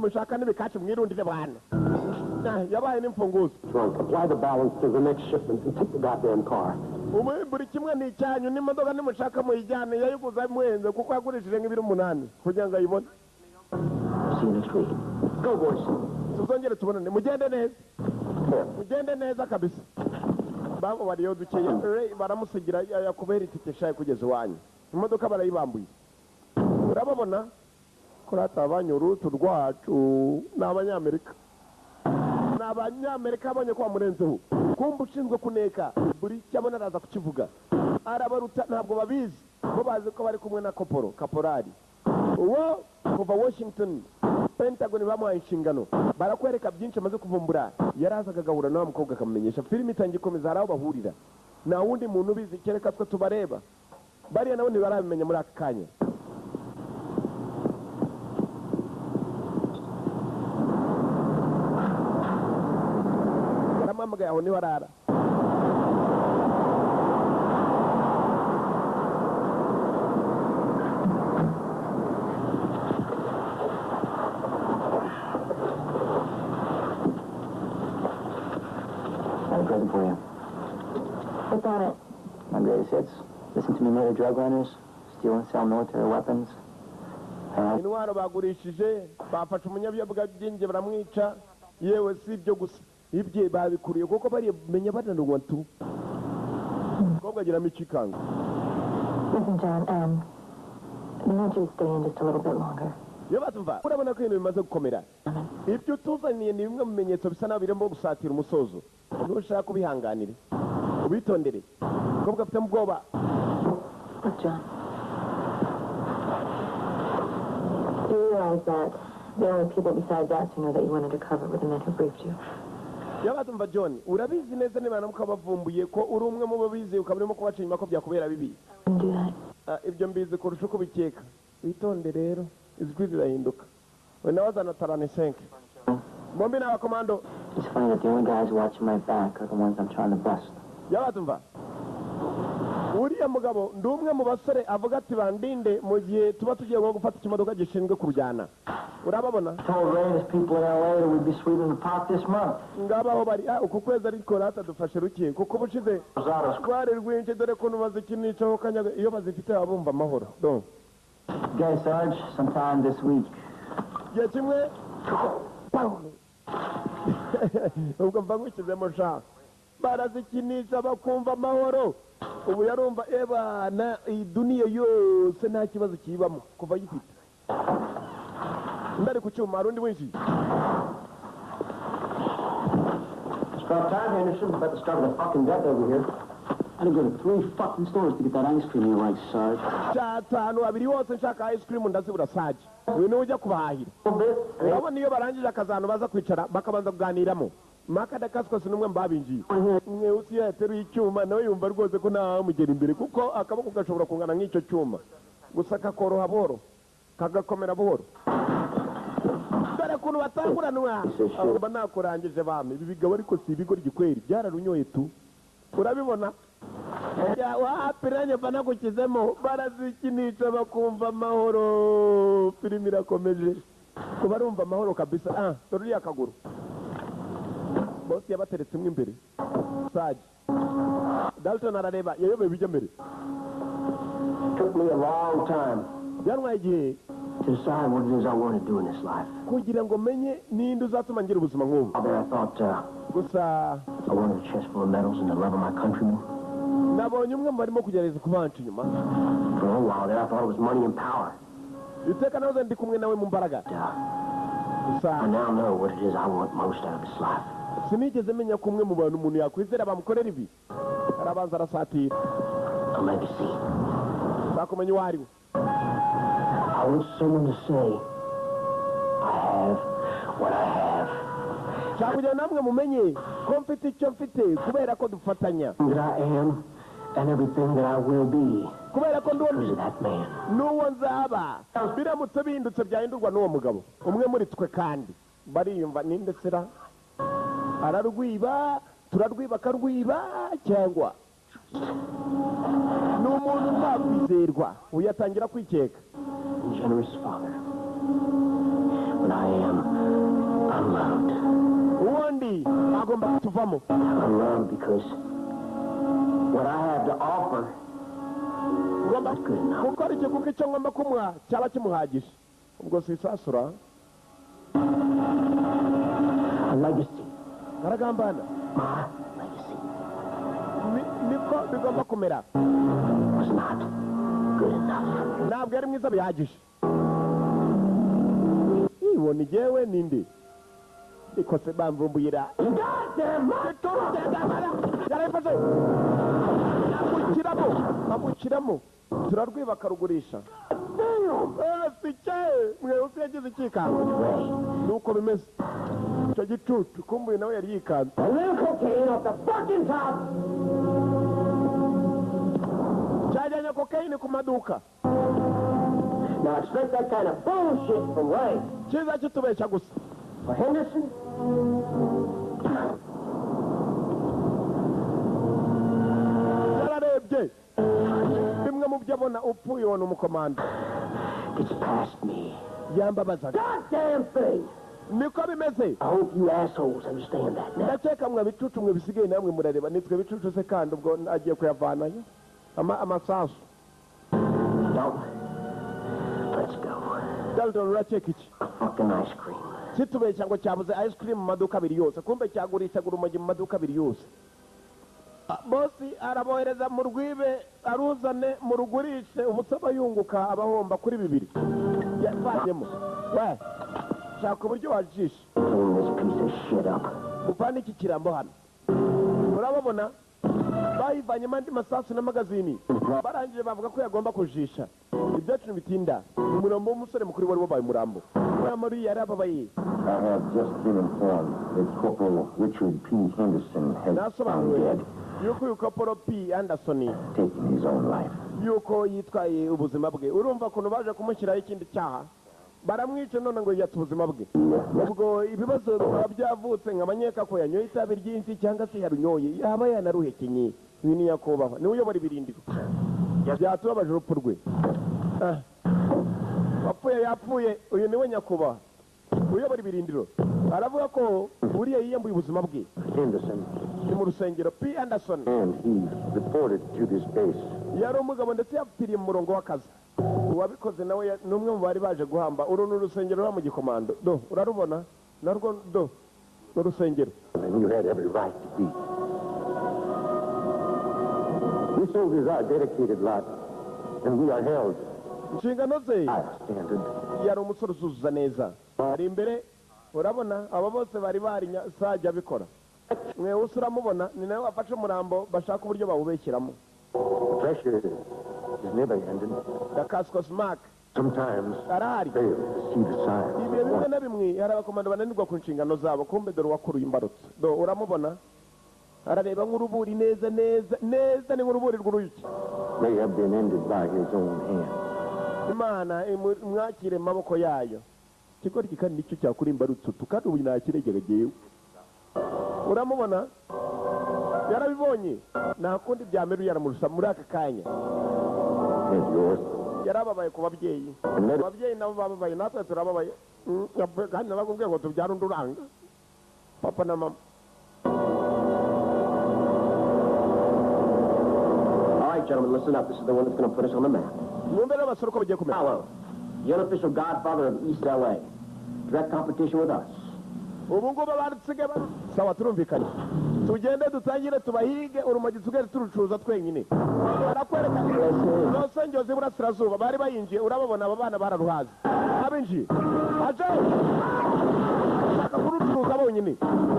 mushaka n'ibikacu mwirundire bwana yabaye n'imfunguzo
Drunk. Apply the balance to the next shipment and take the goddamn car.
buri kimwe ni icyanyu n'imodoka nimushaka muyijyane yayiguza muhenze kuko yagurishije nk'ibiro 8 kugira ngo ayibone
See you next week. Go, boys.
tuzongere tubonane mugende neza
Here.
mugende neza kabisa babo bariyo dukeya Ray baramusigira yakubera itike shaye kugeza iwanyu imodoka barayibambuye urababona ko ratabanye urutu rwacu n'abanyamerika abonye ko bamurenzeho kumva ushinzwe kuneka buri cyabona araza kukivuga arabaruta ntabwo babizi bo bazi ko bari kumwe na kaporari uwo kuva Washington Pentagon bamuhaye inshingano barakwereka byinshi amaze kuvumbura yarazaga agahura nawe mukobwa akamumenyesha filime itangiye ikomeza hari aho bahurira nta wundi muntu ubizi kereka twe tubareba bariya nabo ntibarabimenya muri aka kanya baramwamagaye aho niho arara
I have a present for you.
What's on it?
My greatest hits. Listen to me, murder drug runners. Steal and sell military weapons.
intwaro bagurishije bafashe umunyabyobyabwenge baramwica yewe si ibyo gusa ibye babikuriye kuko barimenya bananirwa tu umukobwa agiramo ikikanga
Listen, John, we want you to stay in just a little bit longer.
iyo batumva urabona ko ibintu bimaze gukomera ibyo tuzaniye ni bimwe mu bimenyetso bisa naho birimo gusatira umusozo ntushaka kubihanganire ubitondere umukobwa afite ubwoba
Look, John. Do you realize that the only people besides us who know that you went undercover were the men who briefed you?
iyo batumva John urabizi neza niba namuka bavumbuye ko uri umwe mu babizi ukaba urimo kubaca inyuma ko byakubera bibi
Wouldn't do that.
ibyo mbizi kurusha uko ubikeka witonde rero ijwi rirahinduka we nawe azana tarane 5 bombi ni abakomando
It's funny that the only guys watching my back are the ones I'm trying to bust.
iyo batumva uriya mugabo ndi umwe mu basore avuga ati bandinde mu gihe tuba tugiye nko gufata ikimodoka gishinzwe kurujyana urababona
Told Ray and his people in L.A. that we'd be sweeping the pot this month.
ngabaho bari uku kwezi ariko rata dufashe ruke kuko bushize twari rwinshi dore ko bazikinishaho kanyaga iyo bazifite baba bumva amahoro donc
Guy Sarge, sometime this week.
igihe kimwe ubwo mva ngushyizemo sha barazikinisha bakumva amahoro ubu yarumva ebana iyi duniya yose nta kibazo kibamo kuva gifite ndari ku cyuma hari undi winshi
It's about time, Henderson. We're about to start with a fucking death over here. I had to go to 3 fucking stores to get that ice cream you like, Sarge.
ahantu habiri hose nshaka ice cream ndazibura saje uyu niwe ujya kubahahira
A little bit.
urabona iyo barangije akazi ahantu baza kwicara bakabanza kuganiramo makada kasikose n'umwe mu babinjiye umwe usi yateruye icyuma nawe yumva rwose ko ntawamugera imbere kuko akaboko gashobora kungana nk'icyo cyuma gusa kakoroha buhoro kagakomera buhoro dore ukuntu batanguranwa mba nakurangije bami ibi bigabo ariko si ibigo ry'ikweri byararunyoye tu urabibona wapiranye mba nagukizemo barazikinisha bakumva amahoro filime irakomeje kuba arumva amahoro kabisa dore uriya kaguru bosi yabateretsemo imbere saje Dalton arareba yayobeye ibijya mbere
Took me a long time.
byantwaye igihe
to decide what it is I want to do in this life.
kugira ngo menye ninde uzatuma ngira ubuzima nk'ubu.
Father, I thought
gusa
I wanted a chest full of medals and the love of my countrymen.
nabonye umwe mu barimo kugerageza kubanca inyuma.
For a while there, I thought it was money and power.
iteka nahoze ndi kumwe nawe mu mbaraga.
I
gusa
now know what it is I want most out of this life.
sinigeze menya ko umwe mu bantu umuntu yakwizera bamukorera ibi. arabanza arasatira.
A legacy.
bakumenya uwo ari we.
I want someone to say, I have what I have.
nshaka kugira namwe mumenye ko mfite icyo mfite kubera ko dufatanya.
That I am and everything that I will be
kubera ko
because of that man.
n'uwo nzaba biramutse bihindutse byahindurwa n'uwo mugabo umwe muri twe. kandi bariyumva ninde sera ararwiba turarwiba akarwiba cyangwa ni umuntu ntakwizerwa uyu atangira kwikeka.
Generous Father, but I am unloved.
ubundi agomba kutuvamo.
Unloved because what I have to offer
ngomba
is good enough.
gukora iki kuko icyo ngomba kumuha cyaba kimuhagije. ubwo sisasura
A legacy.
aragambana.
My legacy
niko bigomba kumera.
was not good enough.
ntabwo ari mwiza bihagije. ibona igewe ninde ikose bamvumbuyira yarayifashe amukiramo turarwiba akarugurisha. sike mwese yagize ikikango nuko bimeze. icyo gicucu kumbuye nawe yari yikanze.
A little cocaine off the fucking top.
cyajyanye kokayine ku maduka.
Now expect that kind of bullshit from Ray.
cyiza kitubeshya gusa.
For Henderson?
yararebye bimwe mu byo abona upfuye ubona umukomando.
It's past me.
yambabazaga.
Goddamn thing!
niko bimeze.
I hope you assholes understand that now.
ndakeka mwe bicucu mwe bisigaye namwe murareba nitwe bicucu se kandi ubwo agiye kuyavanayo amasasu.
Dalton, let's go.
Dalton urakeka iki?
Fucking ice cream.
kitubeshya ngo cyabuze ice cream mu maduka abiri yose kumbe cyagurishaga urumogi mu maduka abiri yose. bosi arabohereza mu rwibe aruzane mu rugurishe umusaba yunguka abahomba kuri bibiri yavanyemo. we shaka uburyo wajisha
Clean this piece of shit up.
upana iki kirambo hano. urababona bayivanyemo andi masasu n'amagazini barangije bavuga ko yagomba kujisha. ibyacu bitinda umurambo w'umusore mukuru wari wabaye umurambo. muri yari ababaye.
I have just been informed that Corporal Richard P. Henderson has found
nasobanuye
dead,
yuko uyu Corporal P. Anderson
taking his own life.
yuko yitwaye ubuzima bwe. urumva ukuntu baje kumushyiraho ikindi cyaha baramwica none ngo yiyatse ubuzima bwe. ubwo ibibazo bikaba byavutse nk'amanyeka ko yanyoye itabi ryinshi cyangwa se yarunyoye yaba yanaruhekenye. uyu ni nyakubahwa niwe uyobora ibirindiro. byatubabaje urupfu rwe. wapfuye yapfuye. uyu niwe nyakubahwa uyobora ibirindiro aravuga ko buriya yiyambuye ubuzima bwe.
Henderson,
ni mu rusengero. P. Anderson
and he reported to this base.
yari umugabo ndetse yapfiriye mu murongo w'akazi. uwabikoze nawe ni umwe mu bari baje guhamba. uru ni urusengero ruba mu gikomando. urarubona narwo ni urusengero.
And you had every right to be. We soldiers are a dedicated lot, and we are held
inshingano ze
high standard.
yari umusore uzuzuza neza. ari imbere urabona aba bose bari sajya abikora. mwe wese uramubona ni nawe wafashe umurambo bashaka uburyo bawubeshyiramo.
The pressure is never ending.
dakasiko smart
Sometimes
arahari.
fail to see the signs.
ibihe bimwe na bimwe hari abakomando bananirwa ku nshingano zabo. kumbe dore uwakuruye imbarutso. uramubona arareba nk'uruburi neza neza neza ni nk'uruburi rw'uruyuki.
May have been ended by his own hand.
imana imwakire mu maboko yayo. ikigoryi kandi nicyo cyakura imbarutso kandi ubu nakiregera gewe. uramubona yarabibonye nta kundi byameruye aramurusha muri aka kanya.
And yours.
yarababaye ku babyeyi. ababyeyi nabo bababaye natwe turababaye. kandi nabakubwiye ngo tubyare undi uranga papa na mama.
All right, gentlemen, listen up. This is the one that's going to put us on the map.
mwumve n'abasore uko bagiye kumera.
Follow. the unofficial godfather of East L.A. Direct competition with us.
ubu ngubu barutse sawa turumvikanye tugende dutangire tubahige urumogi tugere turucuruza twenyine barakwereka n'urusengero z'iburasirazuba bari bayinjiye urababona aba bana bararuhaze abinjiye aje bashaka kurucuruza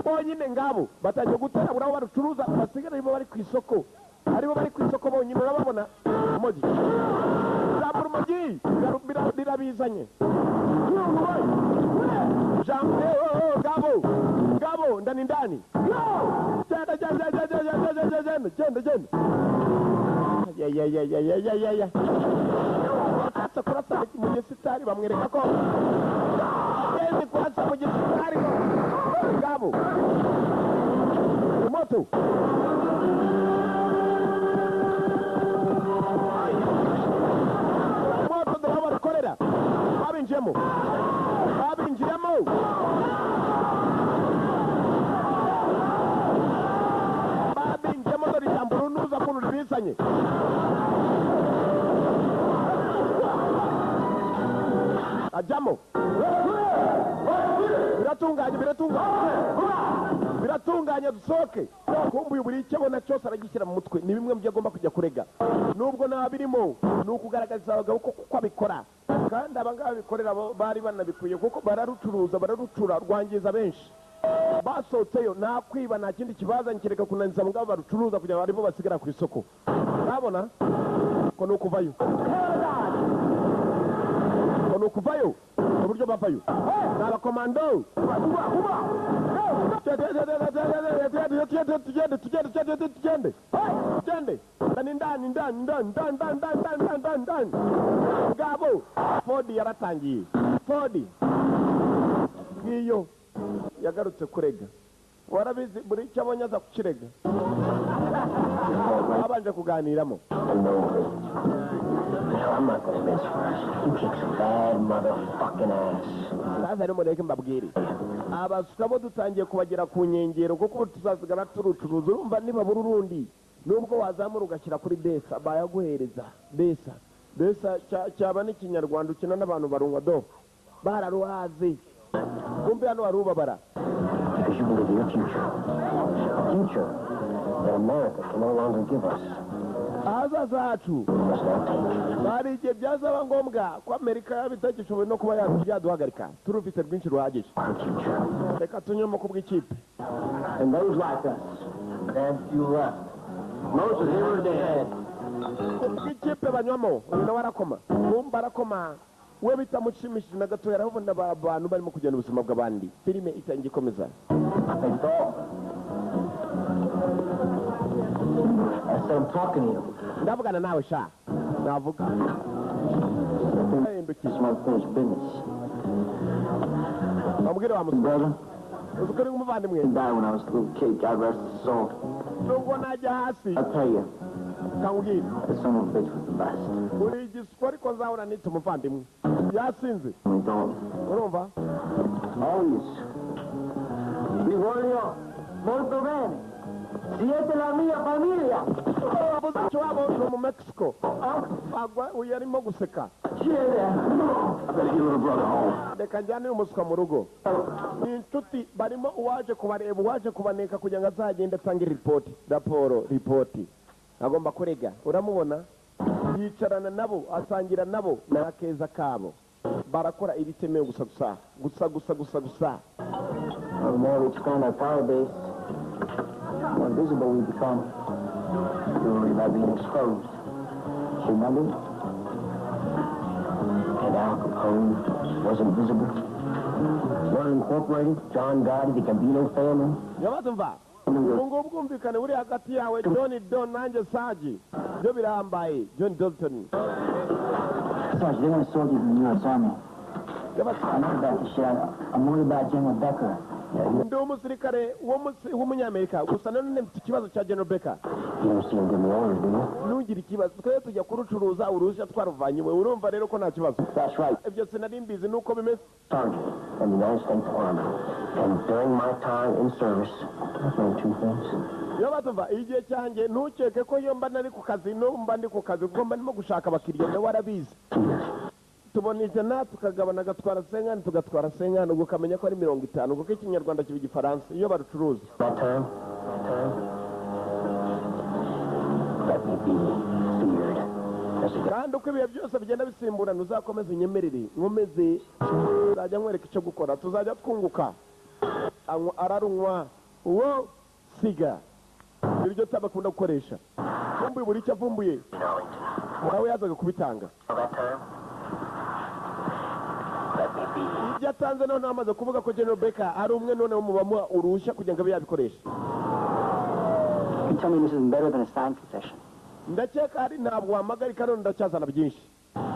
bonyine ngabo batangiye gutera burabo barucuruza basigara aribo bari ku isoko bonyine urababona urumogi zabura urumogi birabizanye Gabo, ndani. Genda. Ya. Asa kurasa mu gisitari bamwereka ko. Yendi kurasa mu gisitari ko. Gabo. Moto. Moto de korera. Babinjemo. Bisanye ajamo biratunganye dusohoke kumbuye buri icyo abona cyose aragishyira mu mutwe ni bimwe mu byo agomba kujya kurega nubwo nabirimo ni ukugaragariza abagabo ko abikora kandi abangaba bikorera bari banabikuye kuko bararucura rwangiza benshi basohotseyo nta kwiba nta kindi kibazanye kereka kunaniza abangaba barucuruza kugira ngo aribo basigara ku isoko urabona ko ni ukuvayo uburyo bavayo ni abakomando tugende ndani ngabo Ford yaratangiye ngiyo yagarutse kurega warabizi buri icyo abonye aza kukirega abanje kuganiramo
I'm not gonna miss first. He kicks a bad motherfucking ass.
Sasa rero mureke mbabwire abasuka bo dutangiye kubagera ku nkengero kuko tuzasigara turucuruza urumva niba bururundi nubwo wazamura ugashyira kuri besa bayaguhereza besa cyaba n'ikinyarwanda ukina n'abantu barungwa do bararuhaze kumbe hano warubabara
Because you believe in your future that America can no longer give us.
ahazaza hacu bari igihe byazaba ngombwa ko Amerika yabitagishoboye no kuba yaduhagarika turufite rwinshi ruhagije reka tunyemo ku bw'ikipe
And those like us, and few left. Most of them are dead.
ku bw'ikipe banywamo uyu nawe arakoma bumva arakoma we bitamushimishije na gato yarabona abantu barimo kugenda ubuzima bw'abandi filime itangiye ikomeza
I said I'm talking to you.
ndavugana nawe sha navuga
This is my first business.
amubwire wa musore
Brother,
uzukuri nk'umuvandimwe
he died when I was a little kid. God rest his soul.
nubwo najya hasi
I'll tell you,
kambwira
the son of a bitch was the best.
buri giswa ariko nzahora nita umuvandimwe yasinze
We don't.
urumva
Always. Livorio, molto bene. Siete la mia famiglia.
umuziki wabo ni mu Mexico agwa uyu arimo guseka
I better get little brother home.
reka njyane umuswa mu rugo ni inshuti barimo uwaje kubareba uwaje kubaneka kugira ngo azagende atange ripoti agomba kurega uramubona yicarana nabo asangira nabo n'akeza kabo barakora ibitemewe gusa
The more we expand our power base, the more visible we become. You worry about being exposed. Remember? And Al Capone wasn't visible. We're Incorporated, John Gotti, the Gambino family.
yabatumva ubwo bwumvikane buri hagati yawe John Don nanjye Saji byo birambaye John Dalton
Sarge, they want to soldiers in the U.S. Army. I'm not about this shit. I'm worried about General Becker.
ndi umusirikare w'umunyamerika gusa nanone mfite ikibazo cya General Becker
You don't see him give me orders, do you?
ntugire ikibazo twe tujya kurucuruza uruhushya twaruvanye iwe urumva rero ko nta kibazo
That's right,
ibyo sinari mbizi nuko bimeze
Sergeant in the United States Army. And during my time in service, I've learned two things.
iyo batumva igihe cyanjye ntukeke ko iyo mba nari ku kazi no mba ndi ku kazi kuko mba ndimo gushaka abakiriya nawe arabizi tubona ijana tukagabana agatwara senkani tugatwara senkani ubwo ukamenya ko ari 50 kuko ikinyarwanda kiba igifaransa iyo barucuruza
That term? Let me be feared as a
kandi uko ibihe byose bigenda bisimburana uzakomeza inyemerere nkomeze uzajya nkwereka icyo gukora tuzajya twunguka ararunywa uwo siga iryo tabakunda gukoresha vumbuye buri icyo avumbuye nawe yazaga kubitanga ibyo atanze noneho amaze kuvuga ko General Baker ari umwe noneho mu bamuha uruhushya kugira ngo abe yabikoresha
You tell me this isn't better than a signed concession.
ndakeka hari ntabwo wamagarika none ndacyazana byinshi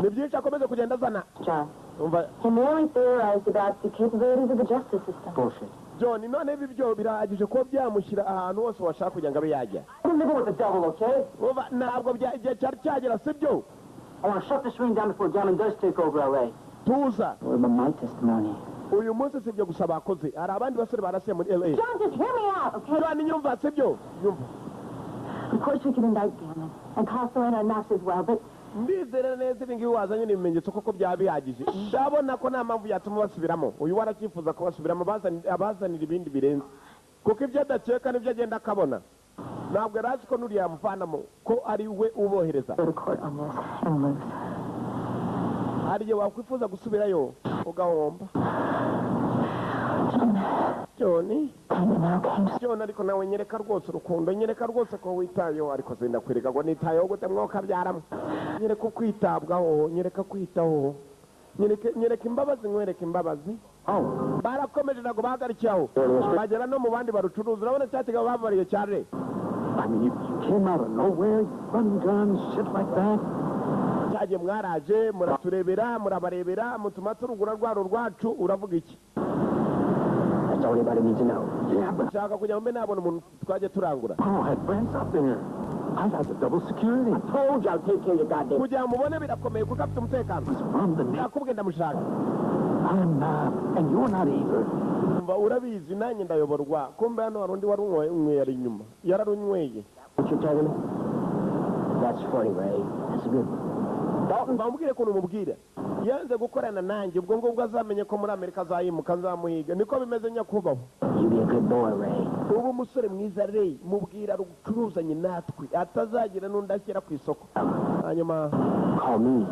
ni byinshi akomeze kugenda azana
John,
umva
can we only theorize about the capabilities of the justice system?
Bullshit.
John none ibi byo birahagije ko byamushyira ahantu hose washaka kugira ngo abe yajya
I'm living with the devil, okay?
umva ntabwo igihe cyari cyagera sibyo
I want to shut this ring down before Gammon does take over L.A.
tuza
What about my testimony?
uyu munsi sibyo gusa bakoze hari abandi basore barasiye muri LA
John, just hear me out, okay?
John nyumva sibyo nyumva
Of course we can indict Gammon and call Selena and Knox as well, but
ndizera neza ibi ngibi wazanye n'ibimenyetso koko byaba bihagije ndabona ko nta mpamvu yatuma basubiramo uyu waracyifuza ko basubiramo abazanira ibindi birenze kuko ibyo adakeka nibyo agenda akabona ntabwo yari azi ko n'uriya yamuvanamo ko ari we ubohereza
go to court on this and lose.
hari igihe wakwifuza gusubirayo ugahomba John John ariko nawe nyereka rwose urukundo nyereka rwose ko witayeho ariko zinda kwereka ngo nitayeho gute mwoka byaramo nyereka kwitabwaho nyereka kwitaho nyereka imbabazi nkwereka imbabazi barakomeje ntabwo bahagarikiyeho bagera no mu bandi barucuruza urabona cyatiga bavariye cyane
I mean, you came out of nowhere, you run guns, shit like that.
cyagiye mwaraje muraturebera murabarebera mutuma turugura rwaro rwacu uravuga iki
That's all anybody needs to know.
Yeah, but
nshaka kugira ngo nabona umuntu twajya turangura
Paul had friends up there. I got the double security.
I told you I'll take care of your goddamn...
kugira ngo mubone birakomeye kuko afite umutekano
From the net.
nakubwiye ndamushaka
I'm not, and you're not either.
umva urabizi nanjye ndayoborwa kumbe hano hari undi wari unyweye ari inyuma yararunyweye
What you telling me? That's funny, Ray. That's a good one.
bamubwire ukuntu umubwira yanze gukorana nanjye ubwo ngubwo azamenye ko muri amerika azayimuka nzamuhiga niko bimeze nyakubahwa
You be a good boy, Ray.
ubu umusore mwiza Ray mubwira rucuruzanye natwe atazagira n'undi ashyira ku isoko hanyuma
Call me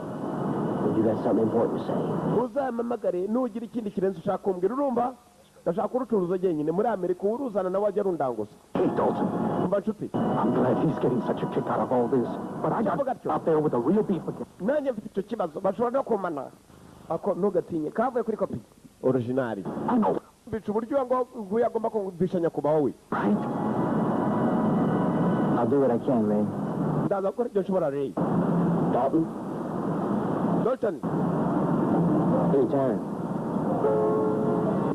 when you got something important to say.
uzampamagare nugira ikindi kirenze ushaka kumbwira urumva ndashaka urucuruza jyenyine muri amerika uruzana nawe ajya rundanguza
Hey, Dalton,
umva nshuti
I'm glad he's getting such a kick out of all this. But I got out there with a real beef again.
nanjye mfite icyo kibazo bashobora no kumana ako ntugatinye kavuye kuri kopi originali
I know,
bica uburyo ngo yagomba kumvisha nyakubahwa we
right?
I'll do what I can, Ray.
ndaza gukora ibyo nshobora Ray
Dalton,
Dalton
anytime.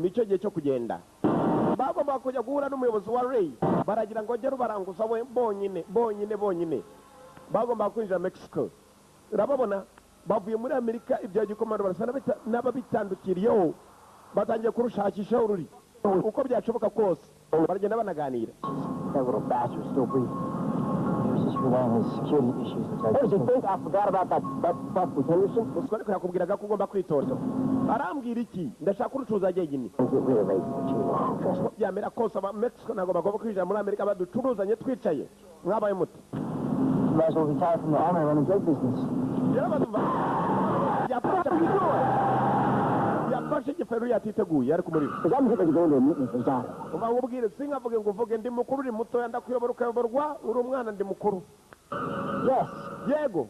nicyo gihe cyo kugenda bagomba kujya guhura n'umuyobozi wa Ray baragira ngo njye rubaranguza we bonyine bagomba kwinjira Mexico urababona bavuye muri Amerika ibya gikomando barasa n'ababitandukiriyeho batangiye kurushakishaho ruri uko byashoboka kose baragenda banaganira
That little bastard's still breathing. He was just relying on his security issues, which I... What, does he think I forgot about that fuck with Henderson?
gusa ariko yakubwiraga ko ugomba kwitonda arambwira iki ndashaka urucuruza jyenyine
Don't get rid of Ray for too long. Trust me.
byamera kose aba Mexico ntabwo bagomba kwinjira muri Amerika baducuruzanye twicaye mwabaye muti
You might as well retire from the army and run a drug business.
yafashe igiferu yatiteguye ariko muri
Because I'm going to go into a meeting with Rosado.
uba nkubwire sinkavuge ngo uvuge ndi mukuru uri mutoya ndakuyobora ukayoborwa uri umwana ndi mukuru
Yes.
yego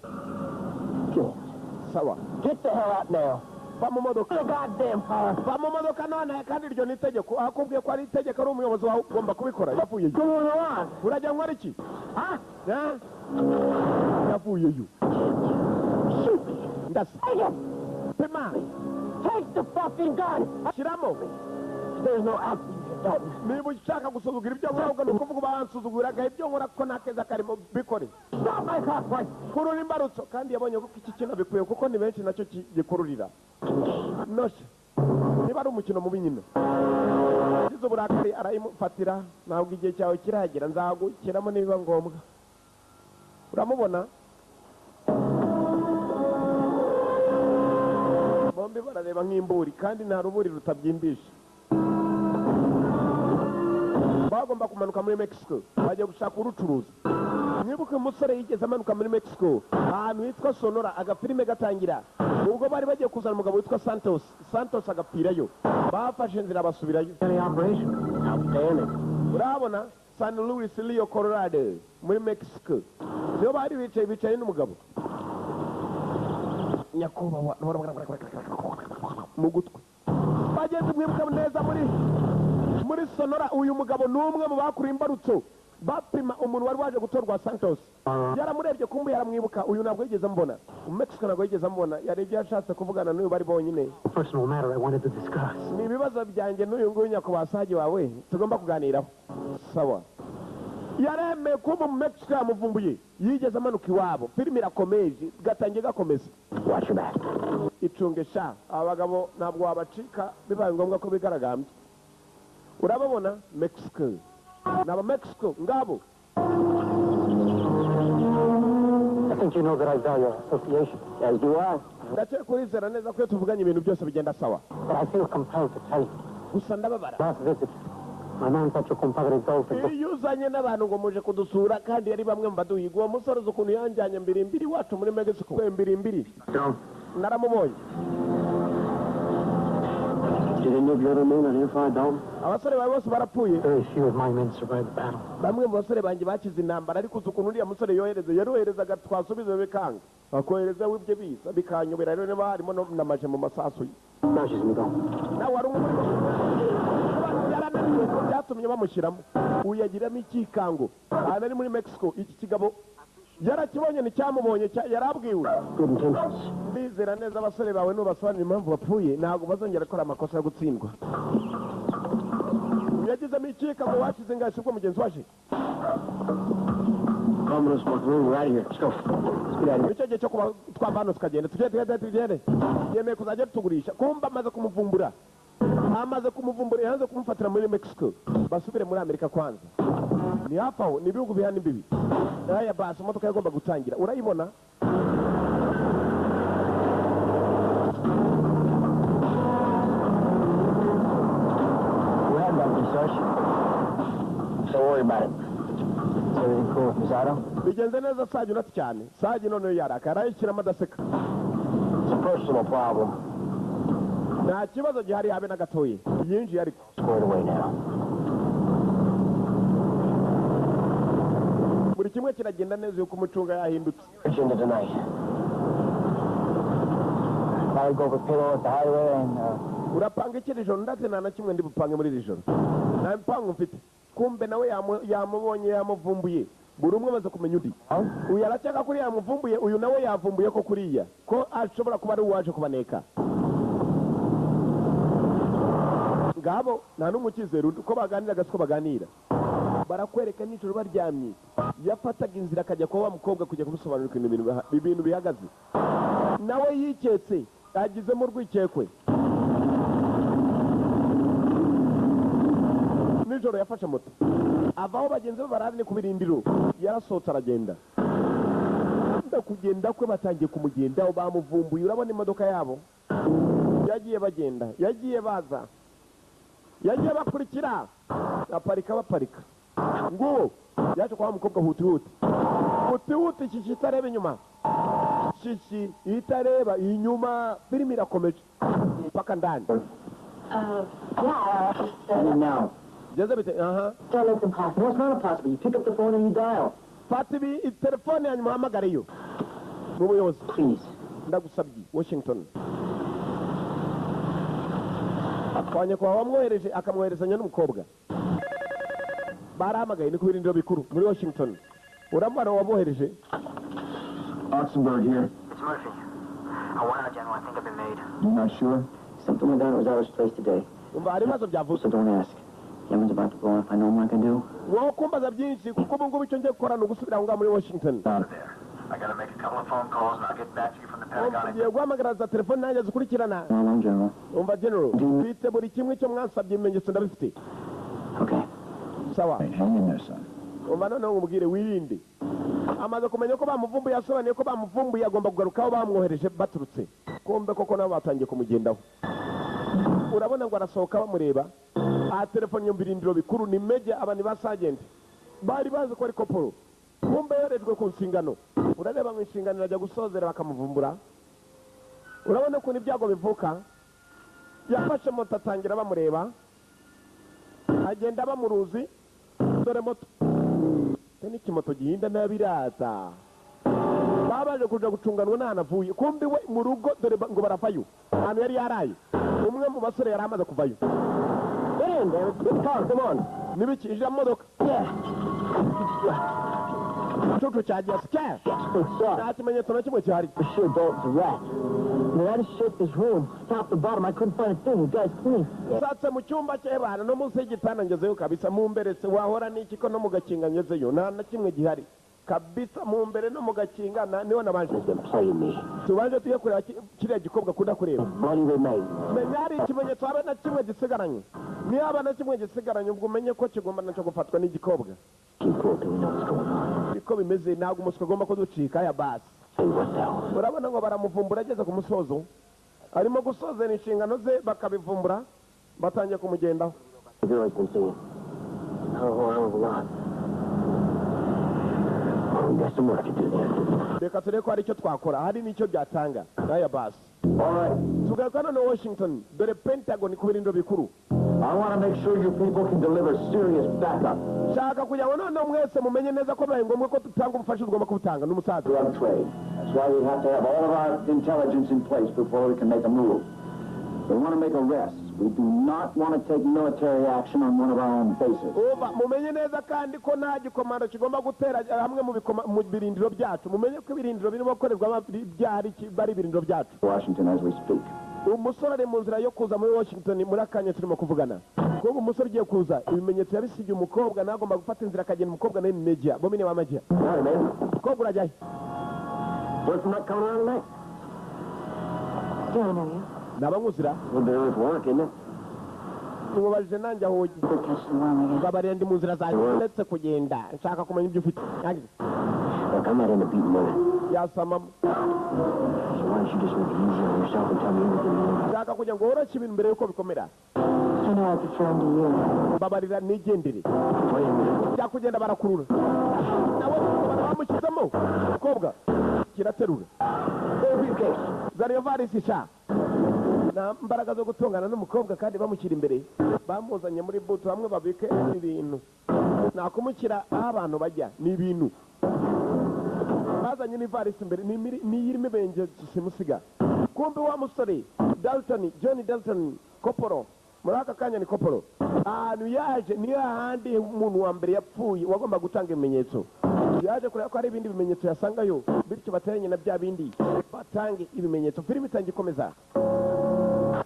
Good.
sawa
Get the hell out now.
va mu modoka
Get a goddamn car.
va mu modoka none kandi iryo ni itegeko akubwiye ko ari itegeko ari umuyobozi wawe ugomba kubikora yavuyeyo
Going on.
urajya nkora iki
Huh?
yavuyeyo
Shoot me.
ndasa
Take him.
pima
Take the fucking gun.
shyiramo
There's no acting, Dalton.
niba ushaka gusuzugura ibyo nkora ni ukuvuga bansuzuguraga ibyo nkora ko nta keza karimo bikore
Stop my car, Frank.
kurura imbarutso kandi yabonye ko iki kintu bikwiye kuko ni benshi nacyo gikururira noshe niba ari umukino mubi nyine yagize uburakari arayimufatira ntabwo igihe cyawe kiragera nzagukiramo nibiba ngombwa uramubona barareba nk'imburi kandi nta ruburi rutabyimbisha. Bagomba kumanuka muri Mexico bajya gushaka urucuruzi. Mwibuke umusore yigeze amanuka muri Mexico ahantu hitwa Sonora, agafilime gatangira ubwo bari bagiye kuzana umugabo witwa Santos agapirayo, bafashe inzira basubirayo. Urabona San Luis Rio Colorado muri Mexico niyo bari bicaye n'umugabo nyakubahwa mu gutwi. Bageze mwibuka neza muri Sonora, uyu mugabo n'umwe mu bakuru imbarutso bapima umuntu wari waje gutorwa Santos. Yaramurebye kumbu yaramwibuka, uyu ntabwo yigeze mbona Mexico, ntabwo yigeze mbona, yarebye yashatse kuvugana n'uyu bari bonyine.
Personal matter I wanted to discuss.
Ni ibibazo byanjye n'uyu nguyu nyakubahwa Sagi wawe tugomba kuganiraho. Sawa. Yaremeye kumbu mu Mexico yamuvumbuye, yigeze amanuka iwabo. Filime irakomeje gatangiye gakomeza.
Watch your back.
Icunge sha abagabo ntabwo wabacika bibaye ngombwa ko bigaragambye. Urababona Mexico n'aba Mexico ngabo.
I think you know that I value our association. As do I.
Ndakeka kurizera neza ko tuvuganye ibintu byose bigenda sawa.
But I feel compelled to tell you.
Gusa ndababara.
Last visit, my man thought your compadre Dolphin.
Iyo uzanye n'abantu ngo muje kudusura kandi yari bamwe mu baduhiga, uwo musore uzi ukuntu yanjyanye mbiri wacu muri Mexico. Mbiri. Naramubonye.
Did any of your other men identify Dom?
Abasore bawe bose barapfuye.
Very few of my men survived the battle.
Bamwe mu basore banjye bakize intambara, ariko uzi ukuntu uriya musore yaroherezaga twasubiza bikanga, bakohereza w'ibyo bisa bikanyobera, rero niba harimo n'amaje mu masasu ye.
Now she's me gone.
Nawe wari umwe yarananiwe ko byatumye bamushyiramo, uyagiramo ikikango. Ahantu ari muri Mexico, iki kigabo yarakibonye nticyamubonye, yarabwiwe.
Good intentions.
Bizera neza abasore bawe nubasobanurira impamvu bapfuye ntabwo bazongera gukora amakosa yo gutsindwa. Yagizemo ikikango washize ngashi ubwo mugenzi waje.
Commodus McLean, we're out of here. Let's go. Let's get out of here.
Icyo gihe cyo kuba twava hano tukagenda tugende yemeye kuzajya tugurisha. Kumba amaze kumuvumbura yanze kumufatira muri Mexico, basubire muri Amerika kwanza. Ni hafi aho, ni ibihugu bihana imbibi. Aya basi imodoka yagomba gutangira, urayibona?
We're heading back to Sarge. Don't worry about it. Is everything cool with Miss Otto?
Bigenze neza Sagi unati cyane. Sagi noneho yarakara arayishyiramo adaseka.
It's a personal problem.
Nta kibazo gihari habe na gatoye. Yinjiye ariko.
Squared away now.
Buri kimwe kiragenda neza yuko umucunga yahindutse.
Agenda tonight. I'll go over pillow at the highway and
Urapanga iki iri joro? Ndate nta na kimwe ndi bupange muri iri joro. Nta mpango mfite. Kumbe nawe yamubonye yamuvumbuye. Buri umwe amaze kumenya undi. Uyu aracyaka kuri yamuvumbuye, uyu nawe yavumbuye ko kuriya ko ashobora kuba ari uwaje kubaneka. Ngabo nta n'umukizero uko baganira gasiko baganira. Barakwereka nijoro baryamye, yafataga inzira akajya kwa wa mukobwa kujya kumusobanurira ibintu bihagaze. Nawe yiketse agizemo urwikekwe. Nijoro yafashe moto avaho bagenzi be bararane ku birindiro, yarasohotse aragenda. Kugenda kwe batangiye kumugendaho, bamuvumbuye. Urabona imodoka yabo yagiye bagenda, yagiye baza, yagiye bakurikira, baparika nguwo yaje kwa mukobwa huti shishi itareba inyuma, shishi itareba inyuma. Filime irakomeje paka ndani.
now.
Jeze bite
Don't look impossible. It's not impossible. You pick up the phone and you dial.
Fatibi telefone yanyu muhamagariyo mu buyobozi.
Please.
Ndagusabye Washington. Akwanye kwa wamwohereje akamwoherezanya n'umukobwa. Barahamagaye ni ku birindiro bikuru muri Washington. Urambara wabohereje?
Oxenberg here.
It's Murphy. I went out, General. I think I've been made.
You're not sure?
Something went down at Rosales' place today.
Umva hari ibibazo byavutse.
So don't ask. Yemen's about to blow up. I know what I can do.
Wowe kumbaza byinshi kuko ubu ngubu icyo ngiye gukora ni ugusubira aho ngaho muri Washington.
Out of there. I gotta make a couple of phone calls and I'll get back to you from the Pentagon.
Ngiye guhamagara za telefone nanjye zikurikirana.
How long, General?
Umva General, mfite buri kimwe cyo mwansabye ibimenyetso ndabifite.
Okay.
Sawa.
Hey, hang in there, son.
umva noneho umubwire wirinde. Amaze kumenya ko bamuvumbuye, yasobanuye ko bamuvumbuye, agomba kugaruka aho bamwohereje baturutse. Kumbe koko nabo batangiye kumugendaho. Urabona ngo arasohoka bamureba. Telefone yo birindiro bikuru ni meja, abandi ba sergeant bari bazi ko ari koporo. Kumbe yorejwe ku nshingano. Urareba mu nshingano ajya gusozera bakamuvumbura. Urabona ko n'ibyago bivuka. Yafashe moto atangira bamureba. Agenda bamuruzi. Dore moto. Teni kimoto gihinda nabirata. Babaje kuja gucunganwa n'anavuye. Kumbe we mu rugo dore ngo baravayo. Hano yari yaraye. Umwe mu basore yari amaze kuvayo. Come on. Nibiki ije modoka. Chuchu chaji askar. Nta kimenyetso na kimwe cyari.
Sure, Dalton's a rat. When I just shaped this room, top to bottom, I couldn't find a thing. You guys clean.
Satse mu cyumba cy'abana no munsi y'igitanda ngezeyo kabisa mu mbere se wahora n'iki ko no mu gakinga ngezeyo nta na kimwe gihari. Kabisa mu mbere no mu gakinga niho nabanje.
Play me.
Tubanje tuye kureba kiriya gikobwa kuda kureba.
Bloody remains.
Menya hari ikimenyetso habe na kimwe gisigaranye. Ni haba na kimwe gisigaranye ubwo umenye ko kigomba naco gufatwa n'igikobwa.
Keep walking, we know what's going on.
Biko bimeze ntabwo umuswa agomba kuducika ya basi.
Hey, what the hell?
Urabona ngo baramuvumbura ageze ku musozo. Arimo gusozera inshingano ze bakabivumbura batangiye kumugendaho.
The girl's been saying, hell of a lot. We got some work to do there.
Reka turebe ko hari icyo twakora, hari n'icyo byatanga. Aya basi.
All right.
Tugaruka none Washington, dore Pentagon ku birindiro bikuru.
I want to make sure you people can deliver serious backup.
Shaka kugira ngo none mwese mumenye neza ko bibaye ngombwa ko tutanga ubufasha tugomba kubutanga n'umusaza.
Drug trade. That's why we have to have all of our intelligence in place before we can make a move. We want to make arrests. We do not want to take military action on one of our own bases.
Uba mumenye neza kandi ko nta gikomando kigomba gutera hamwe mu birindiro byacu. Mumenye ko ibirindiro birimo gukorerwa byari bari ibirindiro byacu.
Washington as we speak.
Umusore ari mu nzira yo kuza muri Washington muri akanya turimo kuvugana. Kuko umusore ugiye kuza ibimenyetso yabisigiye umukobwa nagomba gufata inzira akagenda umukobwa nayo ni media. Bomine wa media.
All right, man.
Umukobwa urajyahe?
What's not coming on tonight?
Do I know you?
Nabamuzira.
Well, there is work, isn't it?
Nimubajije nanjye ahoye.
Good catch the worm, I guess.
Ngabarira ndi mu nzira zanjye ndetse kugenda. Nshaka kumenya ibyo ufite.
Look, I'm not into beating women.
Yasamamo.
So why don't you just make it easy on yourself and tell me everything you know?
Nshaka kugira ngo woroshye ibintu mbere yuko bikomera.
I know I prefer him to you.
Mbabarira nigendere.
Wait a minute.
Jya kugenda barakurura. Nawe bamushyizemo. Umukobwa kiraterura. Zariyo varisi sha. Na mbaraga zo gutungana n'umukobwa kandi bamushyira imbere. Bamuzanye muri butu hamwe babike ibintu. Nakumukira aho abantu bajya ni ibintu. Bazanye n'ivarisi imbere ni irimo ibenge simusiga. Kumbe wa musore Dalton, John Dalton Koporo. Muri aka kanya ni Koporo. Ahantu yaje ni hahandi umuntu wa mbere yapfuye wagomba gutanga ibimenyetso. Yaje kureba ko hari ibindi bimenyetso yasangayo bityo bateranye na bya bindi batange ibimenyetso. Filimi itangikomeza.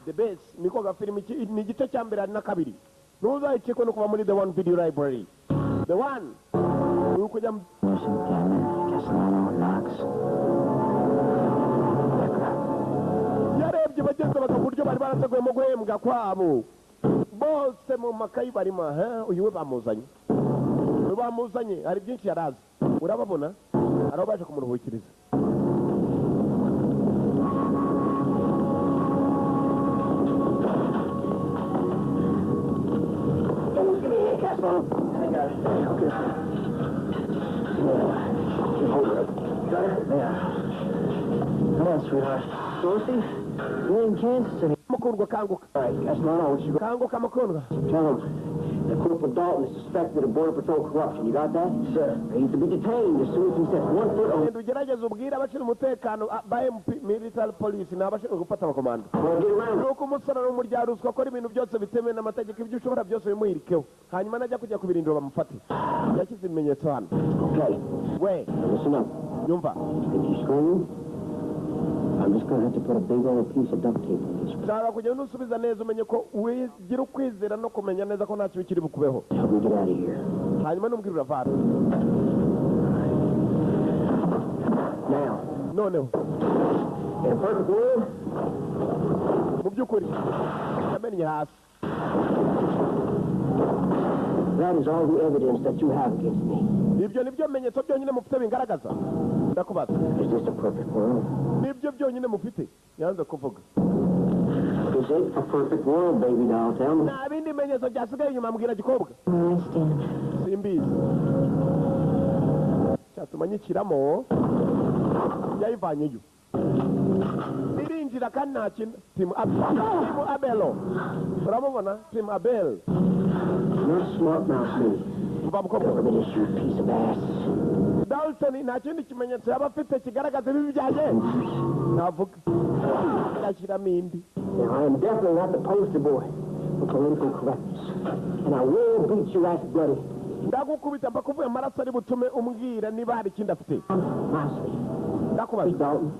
The best niko ga filimi ni igice cya mbere na kabiri. Ntuzayicikwe no kuva muri The One Video Library. The One ukujya yarebye bageze baka buryo bari barateguyemo guhembwa kwabo bose mu makayi barimo uyu we bamuzanye hari byinshi yarazi urababona ari aho baje kumuruhukiriza.
Come on, sweetheart. Dorothy, you're in Kansas City.
Mukundwa kanguka.
All right, that's not all.
Kanguka mukundwa.
Tell him that Corporal Dalton is suspected of Border Patrol corruption. You got that? Sir. He's to be detained as soon as he sets 1 foot on...
Ugerageza ubwira abashinzwe umutekano ba military police n'abashinzwe gufata abakomando.
Well, get around.
Nuko umusore n'umuryango akora ibintu byose bitemewe n'amategeko ibyo ushobora byose bimuhirikeho. Hanyuma najya kujya ku birindiro bamufate. Yashyize ibimenyetso hano.
Okay.
We.
Listen up.
Yumva.
If you scream, I'm just going to have to put a big old piece of duct tape on this.
Nshaka kujya nusubiza neza umenye ko wigira ukwizera no kumenya neza ko nta kibi kiri bukubeho.
Help me get out of here.
Hanyuma n'umbwira uravana.
Now.
Noneho.
In a perfect world.
Mu by'ukuri yamennye hasi.
That is all the evidence that you have against me.
ibyo nibyo bimenyetso byonyine mufite bingaragaza ndakubaza
Is this a perfect world?
nibyo byonyine mufite yanze kuvuga
Is it a perfect world, baby doll? Tell me.
nta bindi bimenyetso byasigaye inyuma mbwira gikobwa
I understand.
simbizi cyatuma nyikiramo yayivanyeyo irinjira kandi nta kintu timu abelo uramubona timu abel
You're smart mouth me.
mva mukobwa
Evidence, you piece of ass.
dalton nta kindi kimenyetso yaba afite kigaragaza ibi byanjye ntavuga yashyiramo indi
Now, I am definitely not the poster boy for political correctness. And I will beat your ass bloody.
ndagukubita mpaka uvuye amaraso ari butume umbwira niba hari ikindi afite
Lastly,
ndakubaza
Mr. Dalton,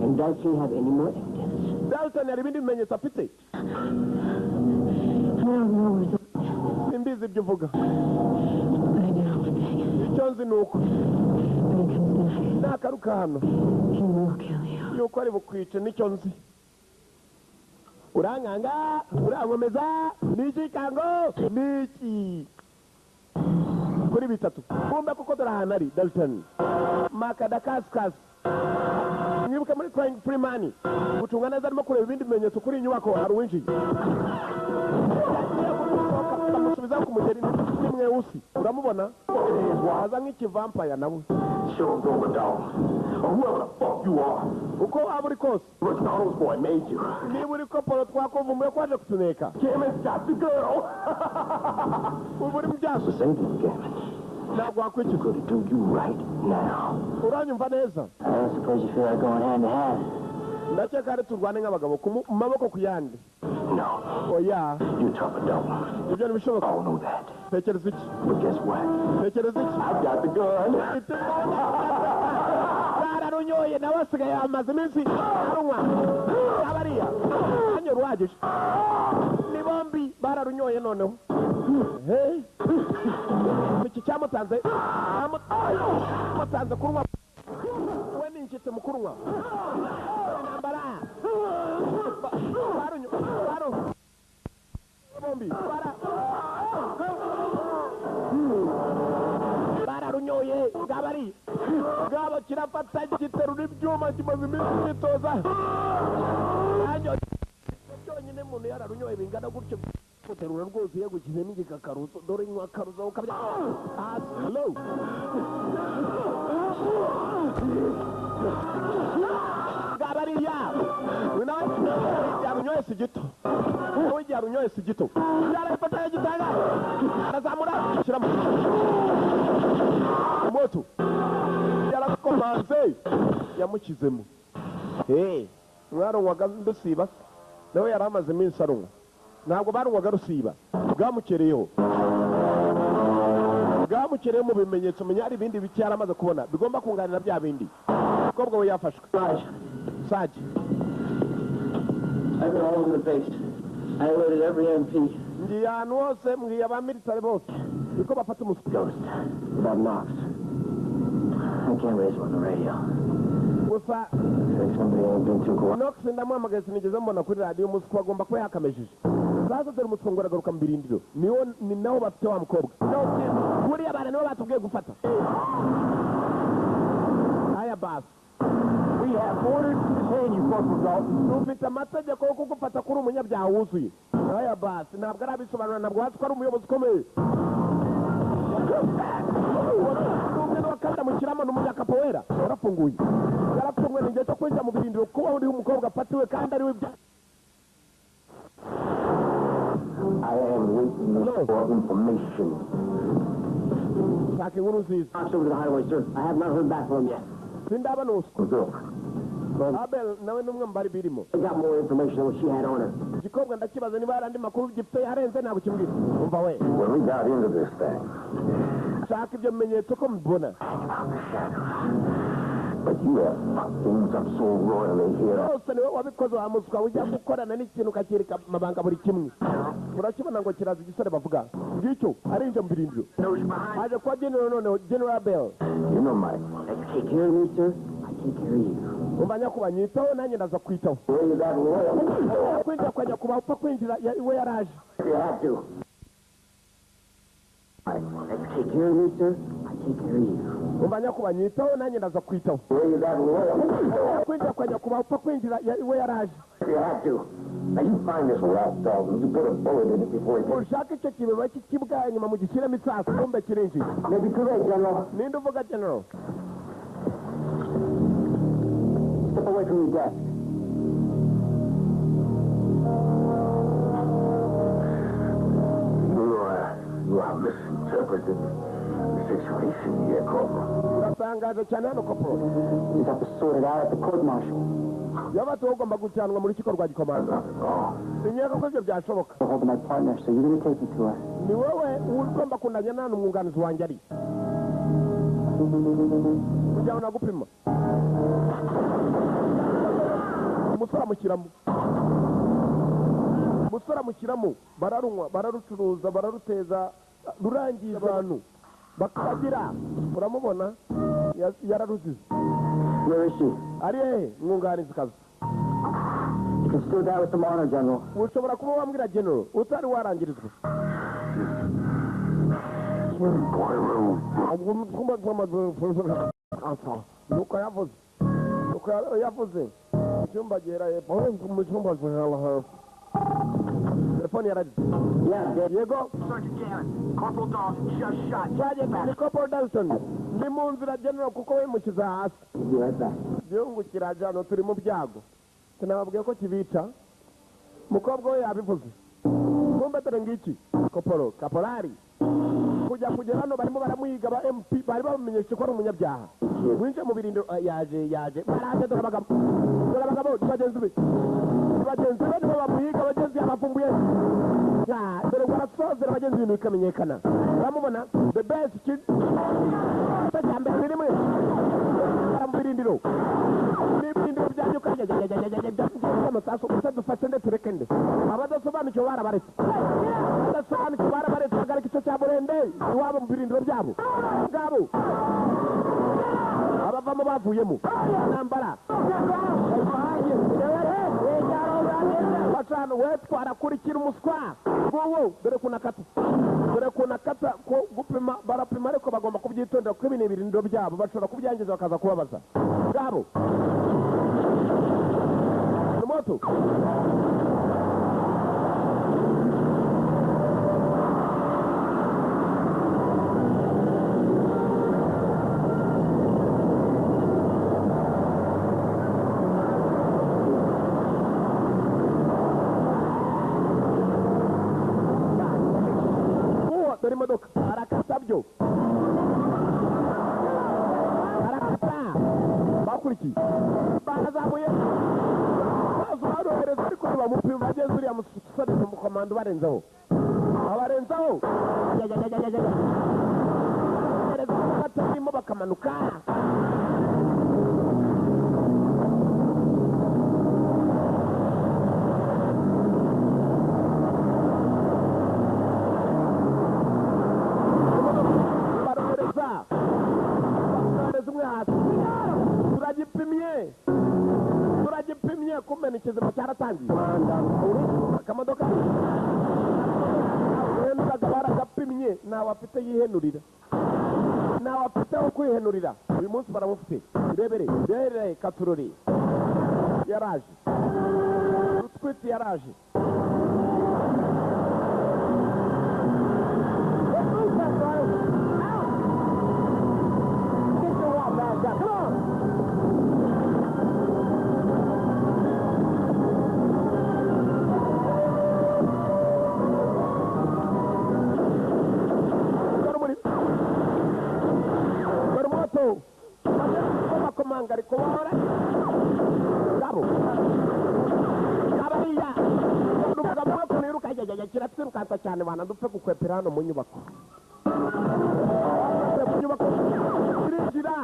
and does he have any more evidence?
dalton hari ibindi bimenyetso afite
I don't know where the...
simbizi ibyo uvuga
But I do know one thing.
icyo nzi ni uko
When he comes back,
nakaruka hano
he will kill you.
yuko ari bukwice nicyo nzi urankanga urankomeza niki kango niki kuri bitatu kumbe kuko dore ahantu ari dalton makadakasikasi mwibuke muri crying free money gucunga neza arimo kureba ibindi bimenyetso kuri iyi nyubako hari uwinjiye bamusubizaho ku mugeri nimwe usi uramubona aza nk'ikivampaya nawe
Show him over, dog. Or whoever the fuck you are.
uko waba uri kose
McDonald's boy made you.
niba uri kopolo twakuvumbuye ko waje kutuneka
Gammon got the girl.
uba uri mu byazo
Say this, Gammon.
ntabwo wakwicuza
Gonna do you right now.
uranyumva neza
I don't suppose you feel like going hand to hand.
ndakeka ari turwane nk'abagabo mu maboko ku yandi
No,
oya
you tough adult.
ibyo ntibishoboka
I don't know that.
tekereza iki
But guess what?
tekereza iki
I've got the gun.
bararunyoye nawe asigaye amaze iminsi arunywa abariya anyura uhagije ni bombi bararunyoye noneho iki cyamutanze cyamutanze kunywa we ni inshyitsi mu kunywa intambara bombi bararunyoye ngabari ngabo kirafata giterura ibyuma kimaze iminsi myitoza cyonyine umuntu yararunyoye bingana gutyo guterura rwose yagukizemo igikakaruzo dore nywa karuzo ukabya hasi hello ngabariya nawe yarunyoye si gito nawe yarunyoye si gito yarayifata yagitanga arazamura ashyiramo moto yarakomanze yamushyizemo mwarunywaga dusiba nawe yari amaze iminsi arunywa ntabwo barunywaga rusiba bwamukereyeho mu bimenyetso menya hari ibindi bike yari amaze kubona bigomba kunganira bya bindi umukobwa we yafashwe saji
I've been all over the base. I alerted every MP.
ngiye ahantu hose mbwiye abamilitari bose niko bafata umuswa
Ghost. About Knox. I can't raise one on the radio.
gusa
Think somebody ain't been too cool.
nox ndamuhamagaye sinigeze mbona kuri radiyo umuswa agomba kuba yakamejeje sasa dore umuswa ngo uragaruka mu birindiro ni naho bafite wa mukobwa buriya abana nibo batubwiye gufata aya basi
We have orders to detain you, Corporal Dalton.
dufite amategeko yo kugufata kuri umunyabyaha wuzuye aya basi ntabwo arabisobanura ntabwo wazi ko ari umuyobozi ukomeye n'umwe wakamushyiramo n'umunyakapowera yarafunguye yarafunguye ni igihe cyo kwinjira mu birindiro kuba uriho umukobwa afatiwe kandi ariwe bya
I am waiting for information.
shaka inkuru nziza
Knox over to the highway, sir. I have not heard back from him yet.
sindaba nusu
What's up?
abel nawe n'umwe mu bari birimo
I got more information than what she had on her.
igikobwa ndakibaza niba hari andi makuru gifite arenze ntabwo kimbwira umva we
When we got into this thing,
shaka ibyo bimenyetso ko mbibona
but you have fucked things up so royally here.
rwose niwe wabikoze wa muswa ujya gukorana n'ikintu ukakirika amabanga buri kimwe urakibona ngo kiraza igisore bavuga ngicyo arinje mu birindiro haje kuba general noneho general bell
You know, Mike,
You take care of me, sir. I take care of you.
umva nyakuba nyitaho nanjye ndaza kwitaho
where you got loyal,
kwinjira ukajya kuba upfa kwinjira we yaraje
you had to.
take care of me, sir, I take care of you.
umva nyakubahwa nyitaho nanjye ndaza kwitaho
Where you got away?
kwinjira kwa nyakubahwa upfa kwinjira iwe yaraje
If you have to. Now you find this rat dog and you put a bullet in it before he gets...
ushaka icyo kibeba cy'ikibwa nyuma mu gishyiremo isasu kumbe kirinjiye
Maybe too late, General.
ninde uvuga general
Step away from your desk. You are misinterpreted the situation here, Corporal.
uratangaje cyane hano koporo
You just have to sort it out at the court-martial.
yabato ugomba gucanwa mu rukiko rwa gikomanda sinyeka ko ibyo byashoboka
I'll hold my partner, so you're going to take me to her.
ni wowe ugomba kunanya nta n'umwunganizi wanjye ari kugira ngo nagupima umusore amushyiramo umusore amushyiramo bararunywa bararucuruza bararuteza rurangiye abantu bakagira uramubona yararuzize
Where is she?
ari hehe mwunganizi kazi
You can still die with some honor, General.
ushobora kuba wambwira general utari warangirizwa nuko yavuze nuko yavuze icyumba gihera hepfo mu cyumba gihera hepfo telefone yaradize yego
Sergeant Gannon, Corporal Dawson just shot.
Sergeant ni Corporal Dawson ndi mu nzira general kuko wimukiza hasi
Be right back.
byungukira jano turi mu byago sinababwiye ko kibica mukobwa we yabivuze kumbe dore ngiki koporo kaporari kugera hano barimo baramuhiga ba MP bari bamumenyesha ko ari umunyabyaha winje mu birindiro yaje baraje dore abagabo bagenzi be nibo bamuhiga bagenzi abavumbuye dore ngo arasozera bagenzi ibintu bikamenyekana uramubona the best kid tajyambere ni rimwe bara mu birindiro n'ibirindiro byanyu amasasu gusa dufashe nde tureke nde abadasobanukiwe barabaretse bagarika icyo cya burende iwabo mu birindiro byabo ngabo abavamo bavuyemo ntambara bacana we twarakurikira umuswa wowo dore kunakata ko gupima barapima ariko bagomba kubyitondera kuko ibi ni ibirindiro byabo bashobora kubyangiza bakaza kubabaza ngabo moto dore imodoka arakata byo arakata bakurikiye barazamuye barohereza ariko bamupima bageze uriya musore mu komando barenzaho abarenzaho batarimo bakamanuka turagipimye kumena ikizima cyaratangiye akamodoka wendaga baragapimye ntawe afite yihenurira ntawe afite wo kwihenurira uyu munsi baramufite rebere rere katurori yaraje ruswiti yaraje ariko bahora ngabo abariya n'umugabo we kuniruka kiratwirukansa cyane bana dupfe gukwepera hano mu nyubako kirinjira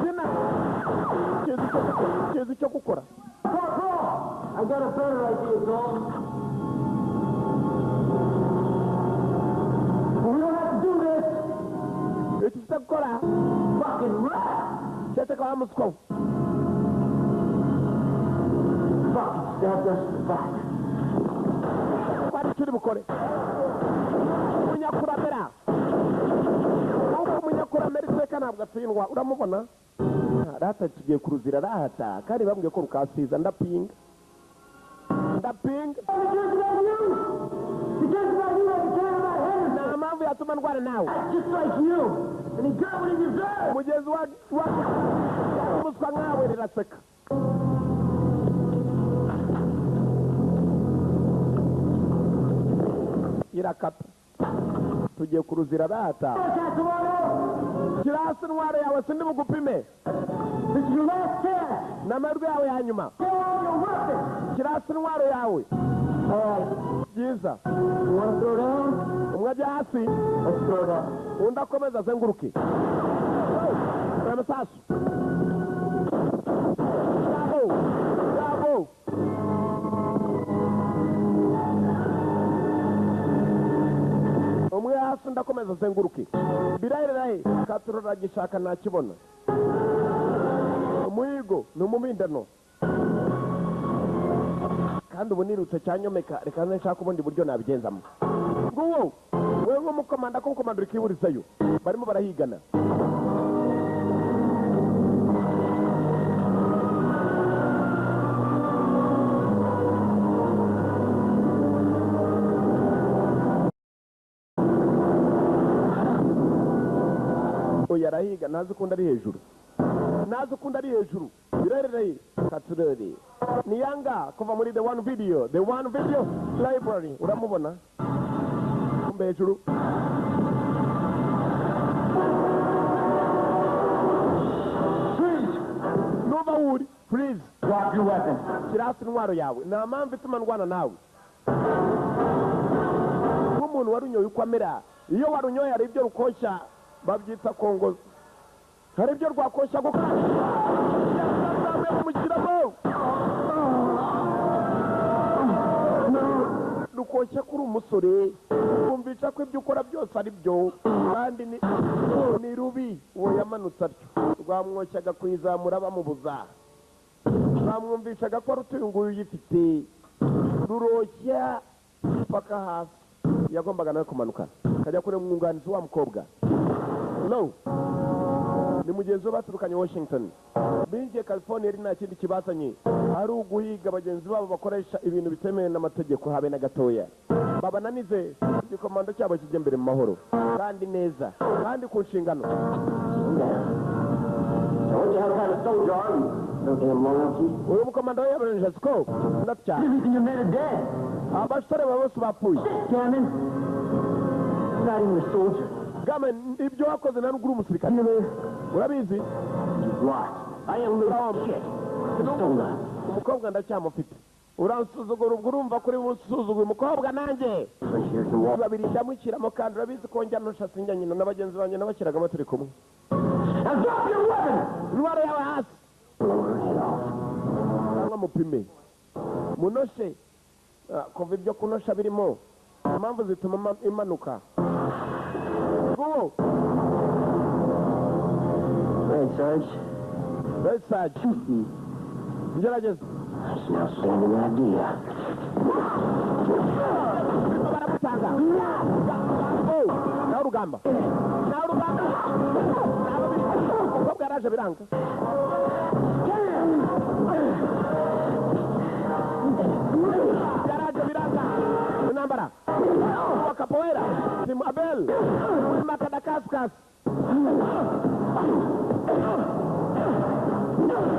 kina kizi cyo gukora
I got a better idea, Tom. We don't have to do this.
iki kitakora
Fucking rat.
cyete kwa musiko
Fuck, stabbed us in the back.
kwari kiri bukore munyakuramera reka ntabwo atsindwa uramubona rata tugiye kuruzira rahata kandi bambwiye ko rukasiza ndapinga nta mpamvu yatuma ndwana nawe umugezi wa umuswa nkawe riraseka irakata tugiye kuruzira rata shyira hasi intwaro yawe sindi bugupime n'amajwi yawe ya nyuma shyira hasi intwaro yawe byiza umwe ajya hasi undi akomeza azenguruke amasasu bravo umwe hasi ndakomeza azenguruke biraherahe katurora gishaka ntakibona umuhigo ni umumindano kandi ubu nirutse cyanyomeka reka nshaka ubundi buryo nabigenzamo nguwo wewe nk'umukomanda ko umukomanda uri kwiburizayo barimo barahigana oya arahiga ntazi ukunda ari hejuru birarereye katurere ni yanga kuva muri the one video library uramubona kumbe hejuru nuva wuri please
Drop your weapon.
shyira hasi intwaro yawe nta mpamvu ituma ndwana nawe nk'umuntu warunyoye uko amera iyo warunyoye hari ibyo rukoshya babyita kongozi hari ibyo rwakoshya gukora kumushyiramo rukoshya kuri umusore kumvisha ko ibyo ukora byose ari byo kandi ni rubi uwo yamanutse atyo rwamwoshyaga kuyizamura bamubuza bamwumvishaga ko rutuye nguyu uyifite ruroshya paka hasi yagombaga nawe kumanuka kajya kure umwunganizi wa mukobwa no ni mugenzi we baturukanye Washington binjiye California ari nta kindi kibazanye ari uguhiga bagenzi babo bakoresha ibintu bitemewe n'amategeko habe na gatoya babananize igikomando cyabo kijye mbere mu mahoro kandi neza kandi ku nshingano uyu mukomando we yaboneje siko ndatya abasore bose bapfuye Gamen, ibyo wakoze na ruguru umusirikare urabizi umukobwa ndacyamufite uransuzugura ubwo urumva kuri busuzugura umukobwa nanjye babiri ndamushyiramo kandi urabizi ko njya ntusha sinjya nyina na bagenzi banjye nabashyiragamo turi kumwe intwaro yawe hasi cyangwa mupime munoshe kuva ibyo kunosha birimo impamvu zituma imanuka Red Sarge. Ngerageza. Baramutanga. Nawe rugamba. Umukobwa yaraje biranga. Intambara. Wa capoeira. Tim Abel. Makadakaskas.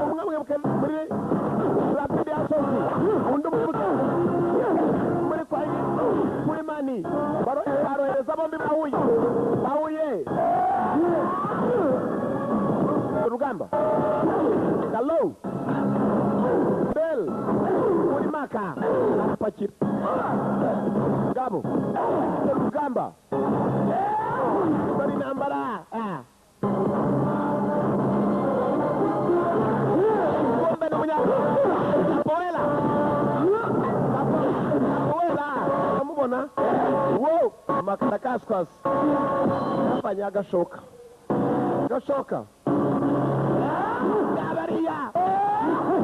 umwe mwibuke muri rapidi asozi undi mwibuke muri kwa muri mani barohereza bombi bahuye rugamba gallo bel muri maka arapakira gabo rugamba bari nambara amubona wo makadakaskas afanya gashoka gabariya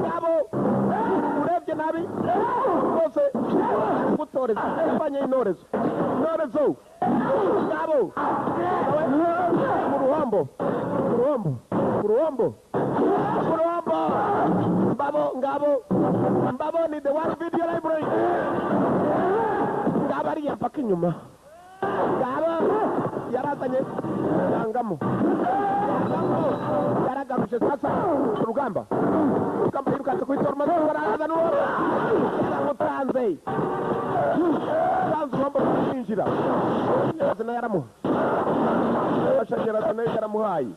gabo urebye nabi rwose gutoreza afanya inorezo gabo mu ruhambo Kurombo. Mbabo ni the one video library. Ngabo ari yapaka inyuma. Ngabo yarazanye yangamo. Yaragaruje sasa urugamba yirukanse kuri torma baraza no yaramutanze urombo kwinjira yazana yaramu bashagera nayo yaramuhaye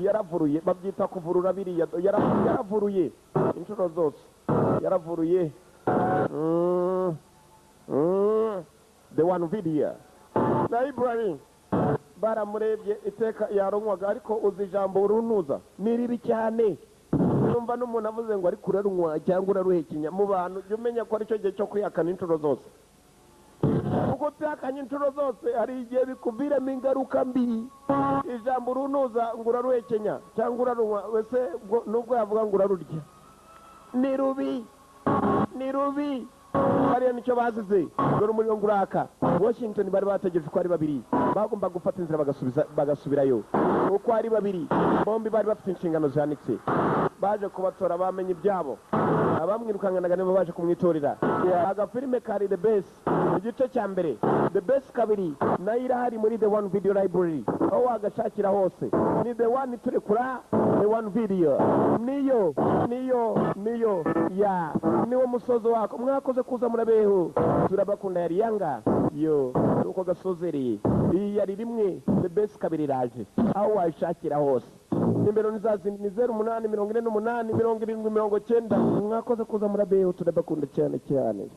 yaravuruye babyita kuvurura biriya yaravuruye inshuro zose yaravuruye the one video library baramurebye iteka yaronwaga ariko uzi ijambo urunuza ni ribi cyane numva n'umuntu avuze ngo ari kurarunwa cyangwa uraruhekenya mu bantu jya umenya ko ari cyo gihe cyo kwihakana inshuro zose kuko utihakanye inshuro zose hari igihe bikuviramo ingaruka mbi ijambo urunuza ngo uraruhekenya cyangwa urarunwa wese nubwo yavuga ngo urarurya ni rubi hariya nicyo bazize dore umuriro ngo uraka Washington bari bategereje ko ari babiri bagomba gufata inzira bagasubirayo uko ari babiri bombi bari bafite inshingano zihanitse baje kubatora bamenye ibyabo abamwirukanganaga nibo baje kumwitorera agafilime kari The Best igice cya mbere The Best kabiri nayo irahari muri The One Video Library aho wagashakira hose ni The One turekura The One Video niyo ya niwo musozo wako mwakoze kuza murabeho turabakunda yari yanga yo uko gasozereye iyi yari rimwe The Best kabiri raje aho washakira hose nimero nizazi ni 0848 70 90 mwakoze kuza murabeho turabakunda cyane